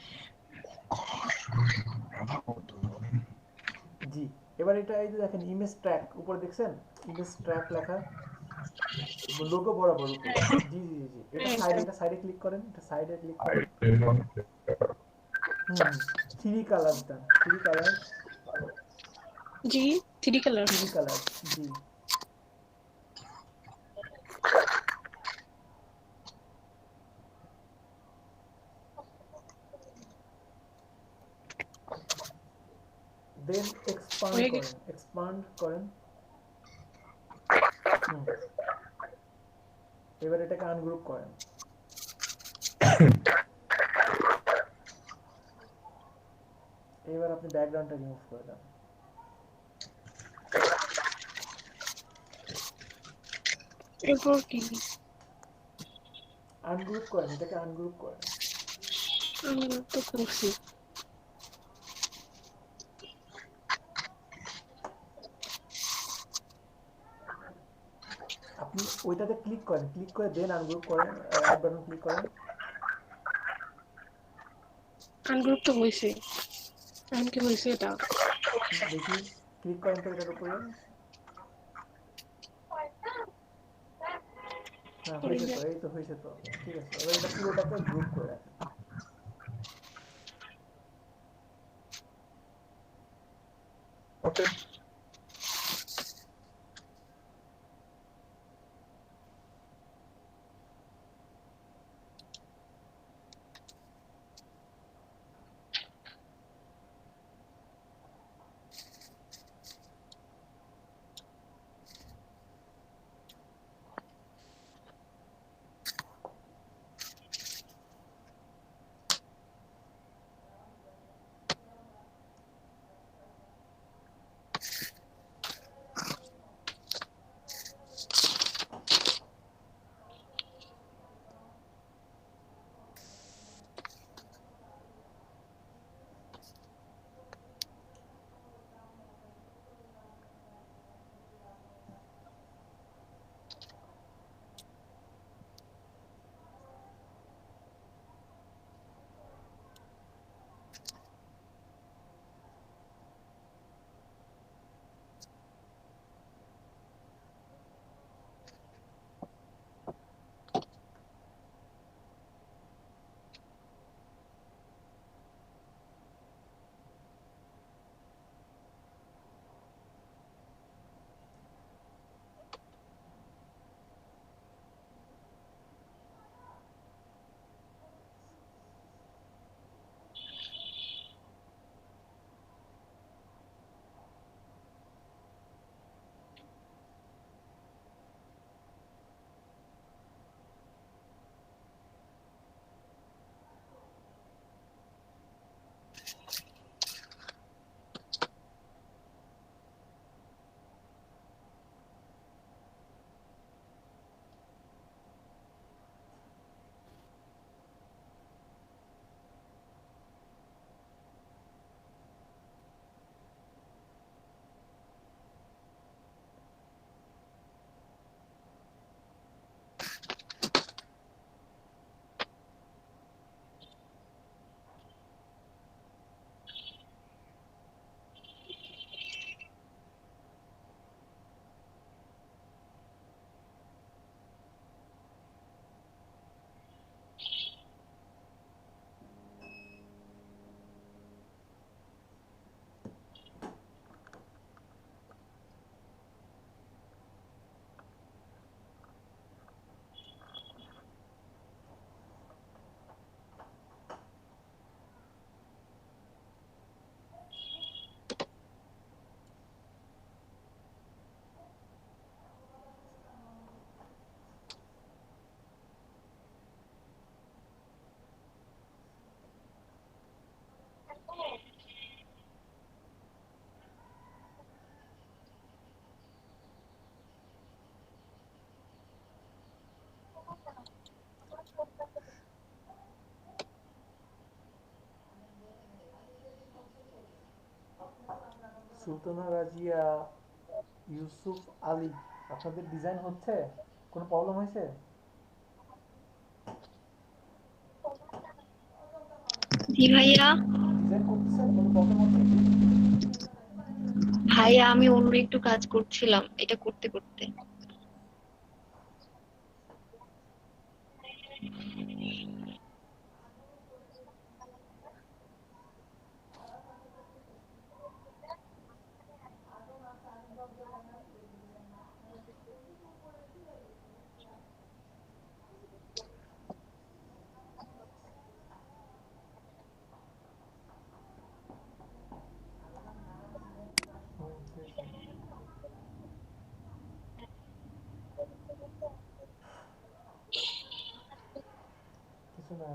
জি, এবার এটা এই যে দেখেন ইমেজ ট্র্যাক উপরে দেখছেন, ইমেজ ট্র্যাক লেখা লোগো বরাবর উপরে। জি জি জি জি, এটা সাইডে ক্লিক করেন, এটা সাইডে ক্লিক করেন। থ্রি কালার দেন, থ্রি কালার। জি, থ্রি কালার। থ্রি কালার জি। দেন এক্সপান্ড করেন, এক্সপান্ড করেন। এবার এটাকে আনগ্রুপ করেন। এবার আপনি ব্যাকগ্রাউন্ডটা রিমুভ করে দেন। এরপর কি? আনগ্রুপ করেন, এটাকে আনগ্রুপ করেন। আমি তো করছি। আপনি ওইটাতে ক্লিক করেন, ক্লিক করে দেন আনগ্রুপ করেন, অ্যাড বাটন ক্লিক করেন। আনগ্রুপ তো হয়েছে, আমি কি হয়েছে এটা দেখি, ক্লিক করেন তো এটার উপরে। হ্যাঁ হয়েছে তো, এই তো হয়েছে তো, ঠিক আছে। এবার এটা পুরোটাকে গ্রুপ করে রাখেন। ওকে, সুলতানা রাজিয়া, ইউসুফ আলী, আপনাদের ডিজাইন হচ্ছে? কোনো প্রবলেম হয়েছে? জি ভাইয়া। ডিজাইন করতেছেন, কোনো প্রবলেম হচ্ছে কি? ভাইয়া আমি অন্য একটু কাজ করছিলাম এটা করতে করতে। কিছু না।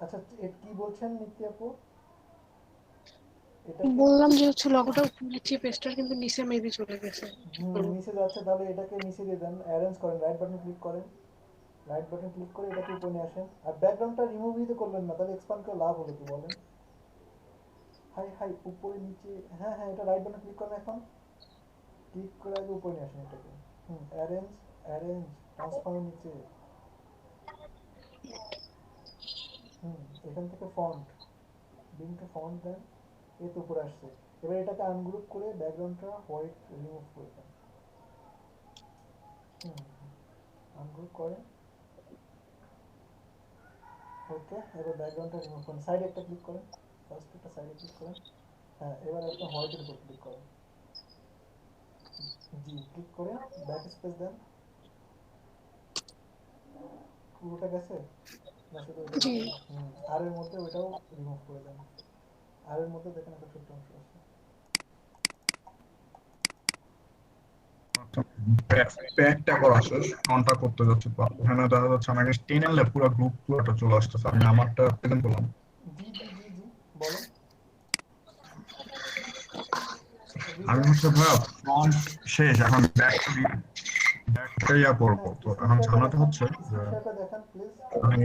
আচ্ছা, কি বলছেন নিত্যি আপু? এটা বললাম যে হচ্ছে লগোটা উপরে পেস্টটা কিন্তু নিচে মেবি চলে গেছে। নিচে যাচ্ছে, তাহলে এটাকে নিচে দিয়ে দেন, অ্যারেঞ্জ করেন, রাইট বাটন ক্লিক করেন, রাইট বাটন ক্লিক করে এটাকে উপরে নিয়ে আসেন। আর ব্যাকগ্রাউন্ডটা রিমুভ দিতে করবেন না, তাহলে এক্সপান্ড করে লাভ হলো কি বলেন? হাই হাই, উপরে নিচে, হ্যাঁ হ্যাঁ, এটা রাইট বাটন ক্লিক করেন, এখন ক্লিক করে আগে উপরে নিয়ে আসেন এটাকে। অ্যারেঞ্জ, অ্যারেঞ্জ, ট্রান্সফর্ম নিচে। এখান থেকে ফন্ট, বিংটা ফন্ট দেন, এই তো উপরে আসছে। এবার এটাকে আনগ্রুপ করে ব্যাকগ্রাউন্ডটা হোয়াইট রিমুভ করে দেন। আনগ্রুপ করেন, ওকে। এবার ব্যাকগ্রাউন্ডটা রিমুভ করেন, সাইডে একটা ক্লিক করেন, ফার্স্ট একটা সাইডে ক্লিক করেন। হ্যাঁ, এবার একটা হোয়াইটের উপর ক্লিক করেন। জি, ক্লিক করে ব্যাক স্পেস দেন। পুরোটা গেছে না? শুধু আর এর মধ্যে ওইটাও রিমুভ করে দেন। আর এর মধ্যে দেখেন একটা ছোট্ট অংশ আছে। ব্যাকটা করা শেষ, ফ্রন্টটা করতে যাচ্ছে, ওখানে দেখা যাচ্ছে আমাকে টেনে আনলে পুরো গ্রুপ পুরোটা চলে আসতেছে। আমি আমারটা প্রেজেন্ট করলাম। জি জি জি জি, বলেন। আমি হচ্ছে ভাইয়া ফ্রন্ট শেষ, এখন ব্যাকটা ইয়া করবো। তো এখন ঝামেলাটা হচ্ছে যে স্ক্রিনশটটা দেখান প্লিজ। আমি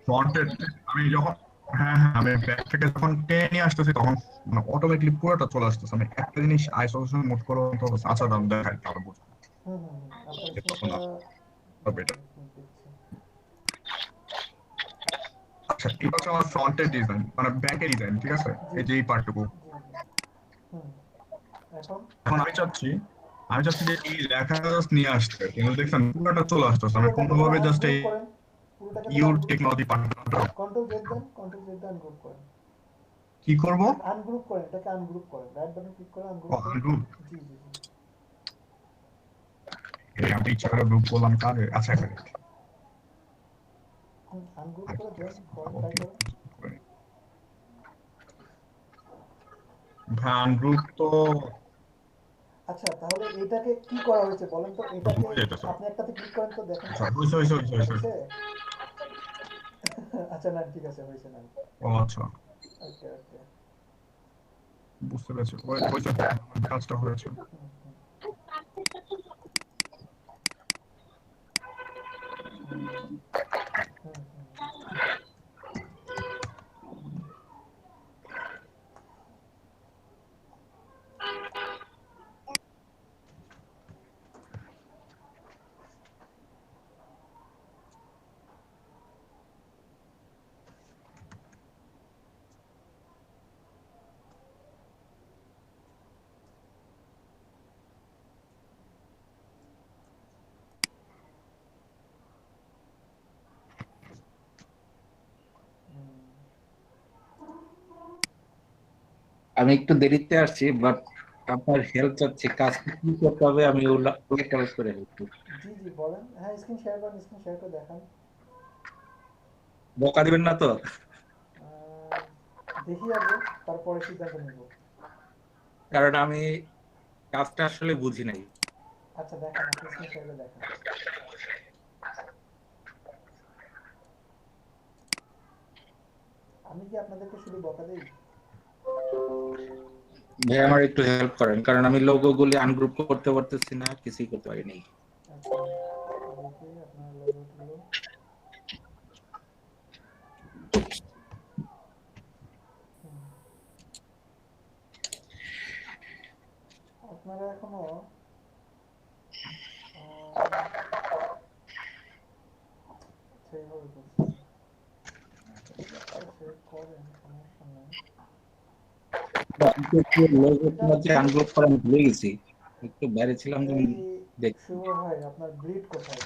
ফ্রন্টের, আমি যখন, হ্যাঁ হ্যাঁ, আমি ব্যাক থেকে যখন টেনে নিয়ে আসতেছি তখন মানে অটোমেটিকলি পুরোটা চলে আসতেছে। আমি একটা জিনিস আইসোলেশন মোড করে তো আচ্ছা দাম দেখাই, তাহলে বুঝবো। আপনার তখন স্ক্রিনটা হবে এটা। দেখছি। আচ্ছা, এটা হচ্ছে আমার ফ্রন্টের ডিজাইন, মানে ব্যাকের ডিজাইন, ঠিক আছে? এই যে এই পার্টটুকু। এখন আমি চাচ্ছি যে এই লেখাটা জাস্ট নিয়ে আসতে, কিন্তু দেখছেন পুরোটা চলে আসতেছে। আমি কোনোভাবে জাস্ট এই ইউর টেকনোলজি পার্টটা কন্ট্রোল জেড দেন, কন্ট্রোল জেড দেন, আনগ্রুপ করেন। কি করব? আনগ্রুপ করেন, এটাকে আনগ্রুপ করেন, রাইট বাটন ক্লিক করে আনগ্রুপ করেন। আনগ্রুপ? জি জি জি। আমি ইচ্ছা করে গ্রুপ করলাম কারে? আচ্ছা একটা আনগ্রুপ করে দেন, করেন, ট্রাই করেন। আনগ্রুপ তো আচ্ছা, তাহলে এটাকে কি করা হয়েছে বলেন তো? এটাকে আপনি একটাতে ক্লিক করেন তো দেখেন। হয়েছে? আচ্ছা না, ঠিক আছে, হয়েছে না। ও আচ্ছা, ওকে ওকে, বুঝতে পেরেছি। হয়েছে, কাজটা হয়েছে। আমি একটু দেরিতে আসছি, বাট আপনার হেল্প চাচ্ছি, কাজ কি করতে হবে আমি ওগুলা কাজ করে দিচ্ছি। জি জি বলেন। হ্যাঁ স্ক্রিন শেয়ার করেন, স্ক্রিন শেয়ার করে দেখান। বকা দিবেন না তো? দেখি আগে, তারপরে সিদ্ধান্ত নিব। কারণ আমি কাজটা আসলে বুঝি নাই। আচ্ছা দেখান, আপনি স্ক্রিন শেয়ার করে দেখান। আমি কি আপনাদেরকে শুধু বকা দেই? ভাই আমার একটু হেল্প করেন, কারণ আমি লোগো গুলি আনগ্রুপ করতে পারতেছি না, কিছুই করতে পারি নাই। আচ্ছা দেখি আপনার লোগোগুলো। আপনারা এখনো সেইভাবে করছেন, সেভ করেন, সমস্যা নেই। আনগ্রুপ করা আমি ভুলে গেছি, একটু বাইরে ছিলাম তো দেখছি। শুভ ভাই আপনার ব্লিড কোথায়?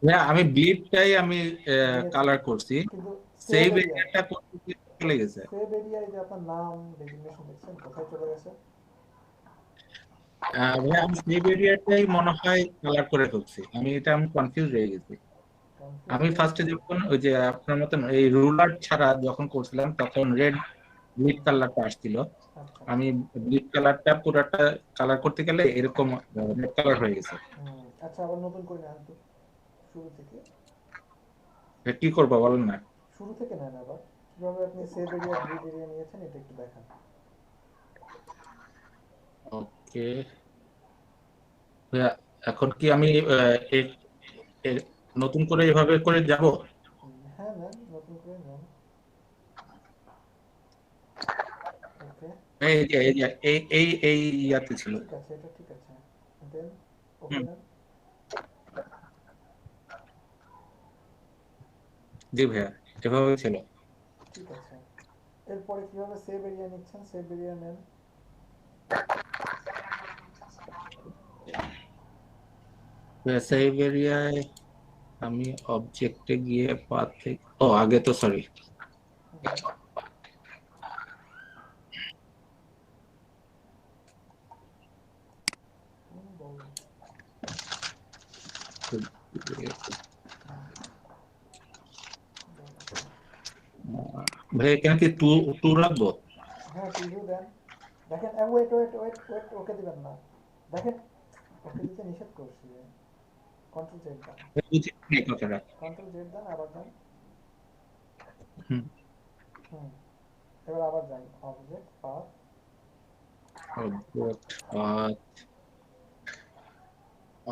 হ্যাঁ আমি ব্লিডটাই আমি কালার করছি, সেভ এরিয়াটা করতে চলে গেছে। সেভ এরিয়ায় যে আপনার নাম ডেজিগনেশন দেখছেন কোথায় চলে গেছে? ভাই আমি সেভ এরিয়াটাই মনে হয় কালার করে ফেলছি, আমি কনফিউজ হয়ে গেছি। আমি ফার্স্টে যখন ওই যে আপনার মতন এই রুলার ছাড়া যখন করছিলাম তখন রেড ব্লিড কালারটা আসছিল, আমি ব্লিড কালারটা পুরোটা কালার করতে গেলে এরকম রেড কালার হয়ে গেছে। আচ্ছা আবার নতুন করে নেন তো, শুরু থেকে। কি করবো বলেন না? শুরু থেকে নেন আবার, কিভাবে আপনি সেভ এরিয়া ব্লিড এরিয়া নিয়েছেন এটা একটু দেখান। ওকে এখন কি আমি নতুন করে এভাবে করে যাব? হ্যাঁ নেন, নতুন করে নেন। ওকে এই ইয়াতে ছিল। ঠিক আছে, এটা ঠিক আছে। দেন ওকে দেন। জি ভাইয়া এভাবে ছিল। ঠিক আছে, এরপরে কিভাবে সেভ এরিয়া নিচ্ছেন? সেভ এরিয়া নেন। সেভ এরিয়ায় আমি অবজেক্টে গিয়ে পাথ থেকে আগে তো সরি ভাই এখানে কি টু রাখবো? হ্যাঁ প্রিভিউ দেন। দেখেন wait wait wait wait, okay দিবেন না, দেখেন ওকে দিতে নিষেধ করছি। কন্ট্রোল জেড দেন, কন্ট্রোল জেড দেন, আবার দেন। এবার আবার যান অবজেক্ট পাথ,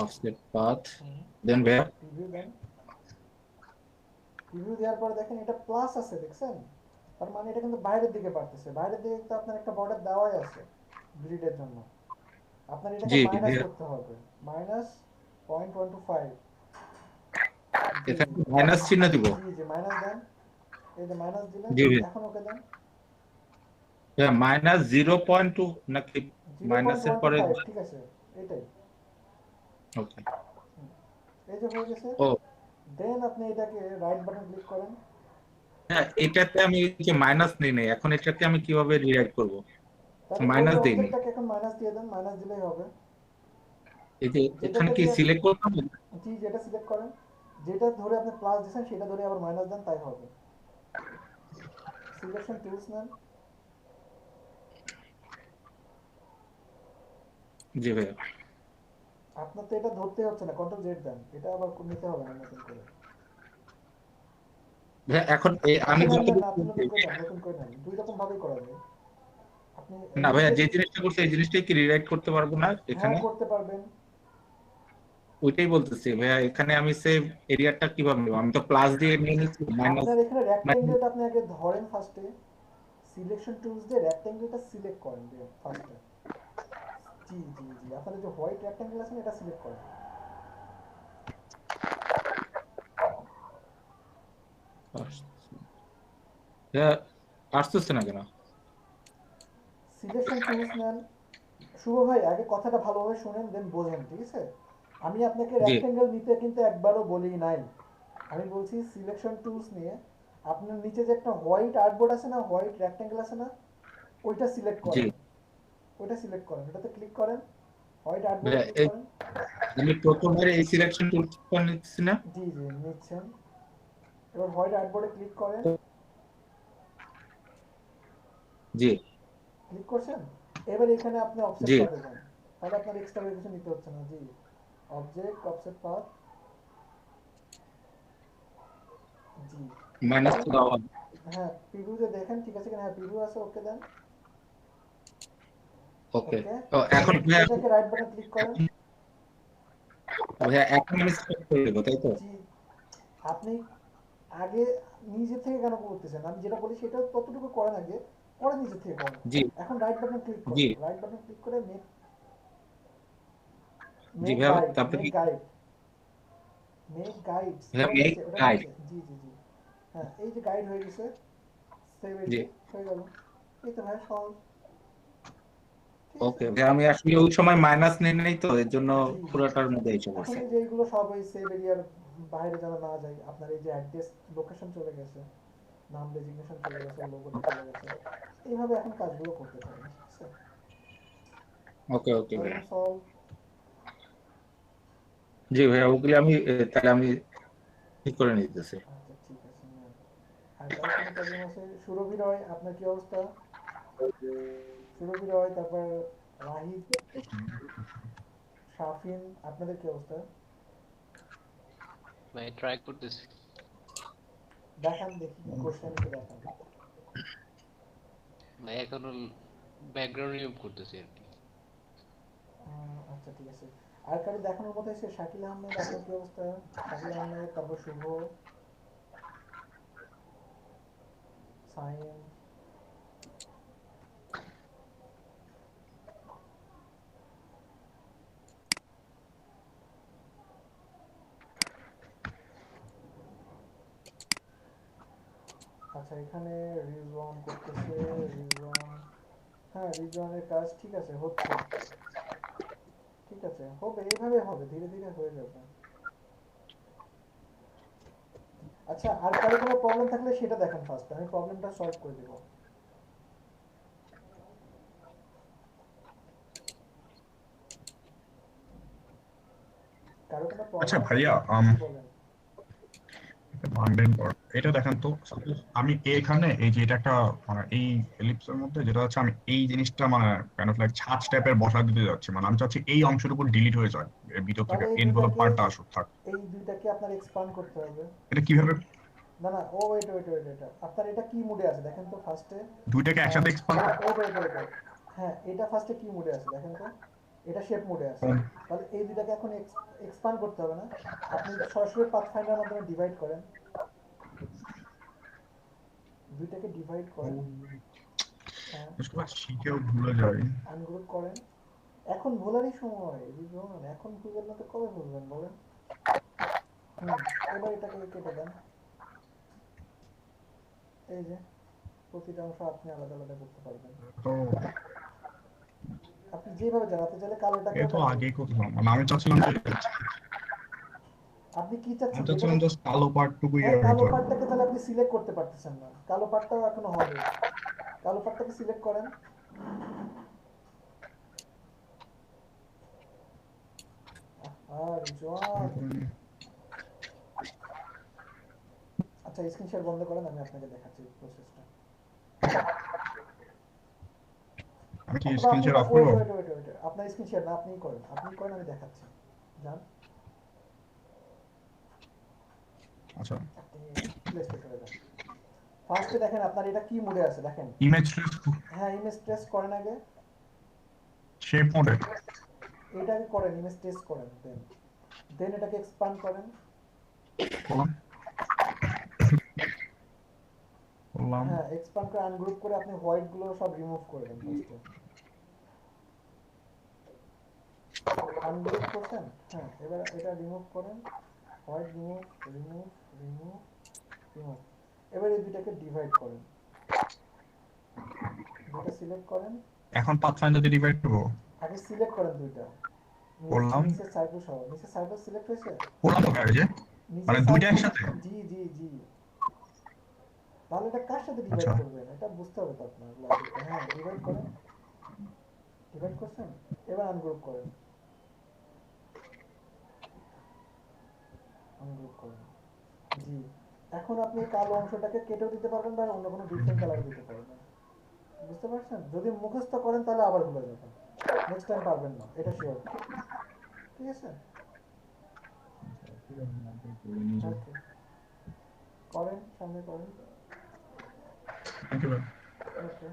অফসেট পাথ, দেন ভাইয়া প্রিভিউ দেন। প্রিভিউ দেওয়ার পরে দেখেন এটা প্লাস আছে, দেখছেন? তার মানে এটা কিন্তু বাইরের দিকে পারতেছে, বাইরের দিকে তো আপনার একটা বর্ডার দেওয়াই আছে গ্রিডের জন্য। আপনার এটাকে মাইনাস করতে হবে, -0.125। এখানে মাইনাস চিহ্ন দিব। জি জি মাইনাস দেন, এই যে মাইনাস দিলেন, এখন ওকে দেন। হ্যাঁ -0.2 নাকি মাইনাসের পরে? ঠিক আছে এটাই। ওকে এই যে হয়ে গেছে। দেন আপনি এটাকে রাইট বাটন ক্লিক করেন। হ্যাঁ এটাতে আমি যে মাইনাস নেই নাই, এখন এটাকে আমি কিভাবে রিরাইট করব? মাইনাস দেই নাই, এটাকে এখন মাইনাস দিয়ে দেন, মাইনাস দিলেই হবে। এই যে এখানে কি সিলেক্ট করতে হবে? জি যেটা সিলেক্ট করেন, যেটা ধরে আপনি প্লাস দিবেন সেটা ধরে আবার মাইনাস দেন, তাই হবে। সিলেকশন টুলস নেন। জি ভাই আপনার তো এটা ধরতে হচ্ছে না, কন্ট্রোল জেড দেন, এটা আবার নিতে হবে না নতুন করে। ভাই এখন আমি নতুন করে নেন, দুই রকম ভাবেই করা যায়। আপনি না ভাইয়া যে জিনিসটা করছে এই জিনিসটাই কি রিরাইট করতে পারবো না এখানে? হ্যাঁ করতে পারবেন। ওইটাই বলতেছি ভাইয়া, এখানে আমি সেভ এরিয়াটা কিভাবে নেব? আমি তো প্লাস দিয়ে নিয়ে নিচ্ছি মাইনাস। আপনার এখানে রেক্ট্যাঙ্গেলটা আপনি আগে ধরেন ফার্স্টে, সিলেকশন টুলস দিয়ে রেক্ট্যাঙ্গেলটা সিলেক্ট করেন ফার্স্টে। জি জি জি আপনার যে হোয়াইট রেক্ট্যাঙ্গেল আছে এটা সিলেক্ট করেন। আসতেছে না কেন? সিলেকশন টুলস নেন। শুভ ভাই আগে কথাটা ভালোভাবে শুনেন দেন বোঝেন, ঠিক আছে? আমি আপনাকে রেক্ট্যাঙ্গেল নিতে কিন্তু একবারও বলি নাই। আমি বলছি সিলেকশন টুলস নিয়ে আপনার নিচে যে একটা হোয়াইট আর্টবোর্ড আছে না, হোয়াইট রেক্ট্যাঙ্গেল আছে না, ওইটা সিলেক্ট জি করেন, ওইটা সিলেক্ট করেন, ওটাতে ক্লিক করেন, হোয়াইট আর্টবোর্ডে ভাইয়া, ক্লিক এই করেন। আমি প্রথমবার এই সিলেকশন টুল নিচ্ছি না। জি জি নিচ্ছেন। এবার হোয়াইট আর্টবোর্ডে ক্লিক করেন। জি ক্লিক করছেন? এবার এখানে আপনি অফসেট জি পাথে যান, তাহলে আপনার এক্সট্রা কিছু নিতে হচ্ছে না। জি অবজেক্ট অফসেট পাথ, জি মাইনাস তো দেওয়া হবে। হ্যাঁ প্রিভিউতে দেখেন ঠিক আছে কিনা। হ্যাঁ প্রিভিউ আছে, ওকে দেন। ওকে ওকে তো এখন ভাইয়া এটাকে রাইট বাটন ক্লিক করেন। ভাইয়া এখন আমি সিলেক্ট করে দেবো তাই তো? জি আপনি আগে নিজে থেকে কেন করতেছেন? আমি যেটা বলি সেটা ততটুকু করেন আগে, পরে নিজে থেকে করেন। জি এখন রাইট বাটন ক্লিক জি করেন, রাইট বাটন ক্লিক করে মেক জি মেক ভাইয়া, গাইড, তারপরে মেক কি গাইড, মেক গাইডস, ভাইয়া ওটা মেক নিচে, ওটা গাইড? নিচে। জি জি জি হ্যাঁ এই যে গাইড হয়ে গেছে, সেভ জি এটি হয়ে গেল। এই তো ভাই সহজ, ঠিক আছে। ওকে ভাইয়া, আমি আসলে ওই সময় মাইনাস নেই নাই তো এর জন্য জি জি পুরোটার মধ্যে এসে এখন পড়ছে। এই যে এইগুলো সব ওই সেভ এরিয়ার বাইরে যেন না যায়, আপনার এই যে অ্যাড্রেস লোকেশন চলে গেছে, নাম ডেজিগনেশন চলে গেছে, লোগোটা চলে গেছে, এইভাবে এখন কাজগুলো করতে থাকেন, ঠিক আছে। ওকে ওকে ভাইয়া। Problem solve. জি ভাইয়া, ওগুলি আমি তাহলে আমি ঠিক করে নিতেছি। আচ্ছা ঠিক আছে নেন। আর কারো কোনো প্রবলেম আছে? সুরভি রয় আপনার কি অবস্থা? সুরভি রয়, তারপর রাহিদ, শাফিন, আপনাদের কি অবস্থা? ভাই ট্রাই করতেছি। দেখান দেখি কি কোশ্চেন কি দেখান। ভাই এখনো ব্যাকগ্রাউন্ড রিমুভ করতেছি আর কি। আচ্ছা ঠিক আছে। আর কারো দেখানোর মতো আছে? শাকিল আহমেদ আপনার কি অবস্থা? শাকিল আহমেদ, তারপর শুভ, সাইম, আচ্ছা এখানে রিজওয়ান করতেছে, রিজওয়ান, হ্যাঁ রিজওয়ানের কাজ ঠিক আছে হচ্ছে, ঠিক আছে হবে, এইভাবে হবে, ধীরে ধীরে হয়ে যাবে। আচ্ছা আর কারো কোনো প্রবলেম থাকলে সেটা দেখেন ফার্স্ট, আমি প্রবলেমটা সলভ করে দেব। কারো কোনো আচ্ছা প্রবলেম ভাইয়া, বলেন। ভাঙবেন পর এটা দেখেন তো, suppose আমি এখানে এই যে এটা একটা মানে এই এলিপসের মধ্যে যেটা হচ্ছে আমি এই জিনিসটা মানে কাইন্ড অফ লাইক ছাঁচ টাইপের বসা দিতে যাচ্ছি, মানে আমি চাচ্ছি এই অংশটুকু ডিলিট হয়ে যায়, এর ভিতর থেকে তাহলে এই এনভেলপ দুইটাকে, পার্টটা আসুক থাক। এই দুইটাকে আপনার এক্সপান্ড করতে হবে। এটা কিভাবে? না না ও ওয়েট ওয়েট ওয়েট, এটা আপনার এটা কি মোডে আছে দেখেন তো ফার্স্টে। দুইটাকে একসাথে এক্সপান্ড? হ্যাঁ এটা ফার্স্টে কি মোডে আছে দেখেন তো, এটা শেপ মোডে আছে। তাহলে এই দুইটাকে এখন এক্সপান্ড করতে হবে না, আপনি সরাসরি পাথফাইন্ডারের মাধ্যমে ডিভাইড করেন, দুইটাকে ডিভাইড করেন, হ্যাঁ শিখেও ভুলে যাই। আনগ্রুপ করেন। এখন ভুলারই সময় বুঝুন, এখন ভুলবেন না তো কবে ভুলবেন বলেন। এবার এটাকে কেটে দেন, এই যে প্রতিটা অংশ আপনি আলাদা আলাদা করতে পারবেন, তো আপনি যেভাবে জানাতে চাইলে কালোটাকে এ তো আগেই করলাম, মানে আমি চাচ্ছিলাম যে আপনি কি চাচ্ছেন, আমি চাচ্ছিলাম জাস্ট কালো পার্টটুকুই হ্যাঁ আর কালো ভিতরে। পার্টটাকে তাহলে আপনি সিলেক্ট করতে পারতেছেন না, কালো পার্টটাও এখনো হবে, কালো পার্টটাকে সিলেক্ট করেন। আর জোয়ান, আচ্ছা স্ক্রিন শেয়ার বন্ধ করেন, আমি আপনাকে দেখাচ্ছি প্রসেসটা। আমি কি স্ক্রিন শেয়ার অফ করব? আপনার স্ক্রিন শেয়ার না, আপনিই করেন, আপনি করেন, আমি দেখাচ্ছি, যান। আচ্ছা প্লে স্টোরে যান, ফার্স্টে দেখেন আপনার এটা কি মোডে আছে দেখেন। ইমেজ ট্রেস, হ্যাঁ ইমেজ ট্রেস করেন আগে, শেপ মোডে এটাকে করেন, ইমেজ ট্রেস করেন, দেন এটাকে এক্সপান্ড করেন। বললাম হ্যাঁ এক্সপান্ড করে আনগ্রুপ করে আপনি হোয়াইট গুলো সব রিমুভ করে দেন ফার্স্টে। আনগ্রুপ করছেন, হ্যাঁ এবার এটা রিমুভ করেন, white remove, remove, remove, remove. এবার এই দুটাকে ডিভাইড করেন, দুটো সিলেক্ট করেন। এখন পাথফাইন্ডার দিয়ে ডিভাইড করব? আগে সিলেক্ট করেন দুইটা, করলাম। নিচে সার্কেল সহ, নিচে সার্কেল সিলেক্ট হয়েছে? করলাম তো গাইজ, মানে দুইটা একসাথে? জি জি জি তাহলে এটা কার সাথে ডিভাইড আচ্ছা করবেন এটা বুঝতে হবে তো আপনার লজিকটা। হ্যাঁ ডিভাইড করেন, ডিভাইড করছেন, এবার আনগ্রুপ করেন, আনগ্রুপ করেন। জি, এখন আপনি কালো অংশটাকে কেটেও দিতে পারবেন বা অন্য কোনো ডিফারেন্ট কালার দিতে পারবেন। বুঝতে পারছেন? যদি মুখস্থ করেন তাহলে আবার ভুলে যাবেন, নেক্সট টাইম পারবেন না, এটা শিওর। ঠিক আছে, ওকে, করেন, সামনে করেন। ওকে,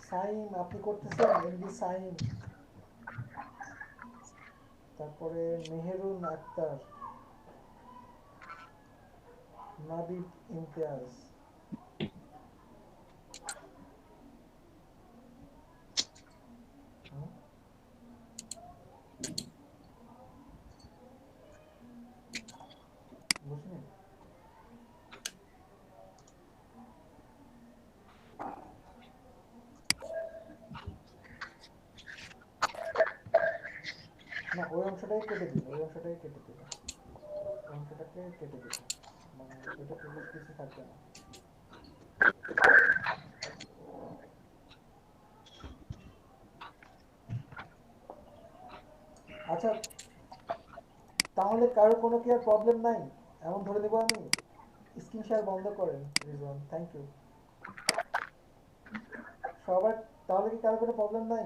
সাইন আপনি করতেছেন, এমডি সাইন, তারপরে মেহেরুন আক্তার, নাবিব ইমতিয়াজ, বুঝলেন? না ওই অংশটাই কেটে দিন, ওই অংশটাই কেটে দিন, ওই অংশটাকে কেটে দিন, মানে ওইটা তুলে কিছু থাকবে না। আচ্ছা তাহলে কারো কোনো কি আর প্রবলেম নাই এমন ধরে নেব আমি? স্ক্রিন শেয়ার বন্ধ করেন রিজওয়ান, থ্যাংক ইউ সবার। তাহলে কি কারো কোনো প্রবলেম নাই?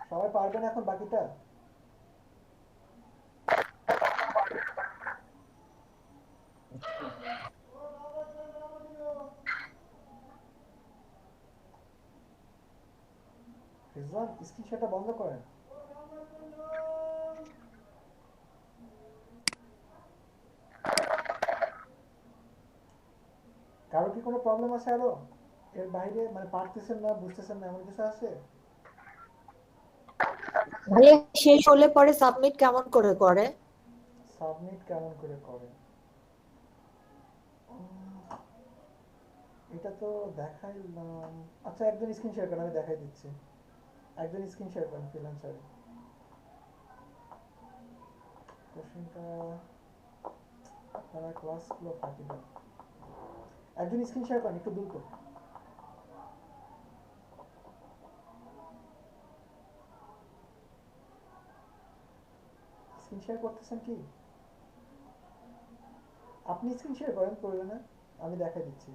সবাই পারবেন এখন বাকিটা? রিজওয়ান স্ক্রিন শেয়ারটা বন্ধ করেন। কারো কি কোনো প্রবলেম আছে আরো এর বাইরে, মানে পারতেছেন না বুঝতেছেন না এমন কিছু আছে? ভাইয়া শেষ হলে পরে সাবমিট কেমন করে করে? সাবমিট কেমন করে করে এটা তো দেখাইলাম। আচ্ছা একজন স্ক্রিন শেয়ার করেন, আমি দেখাই দিচ্ছি। একজন স্ক্রিন শেয়ার করেন ফ্রিল্যান্সারে। কোশ্চেনটা আপনারা ক্লাসগুলো ফাঁকি দেন। একজন স্ক্রিন শেয়ার করেন একটু দ্রুত। স্ক্রিন শেয়ার করতেছেন কি? আপনি স্ক্রিন শেয়ার করেন প্রয়োজনে, আমি দেখাই দিচ্ছি।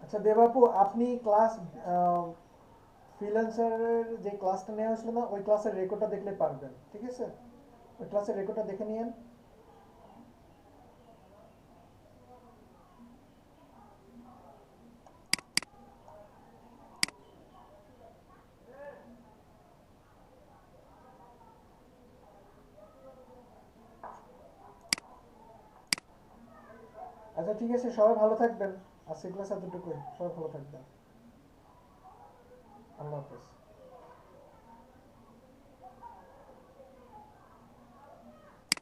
আচ্ছা দেবাপু আপনি ক্লাস ফ্রিল্যান্সারের যে ক্লাসটা নেওয়া হয়েছিল না ওই ক্লাসের রেকর্ডটা দেখলে পারবেন, ঠিক আছে? ওই ক্লাসের রেকর্ডটা দেখে নিয়েন। আচ্ছা ঠিক আছে, সবাই ভালো থাকবেন। আজকে ক্লাস এতটুকুই, সবাই ভালো থাকবেন। আল্লাহ হাফেজ।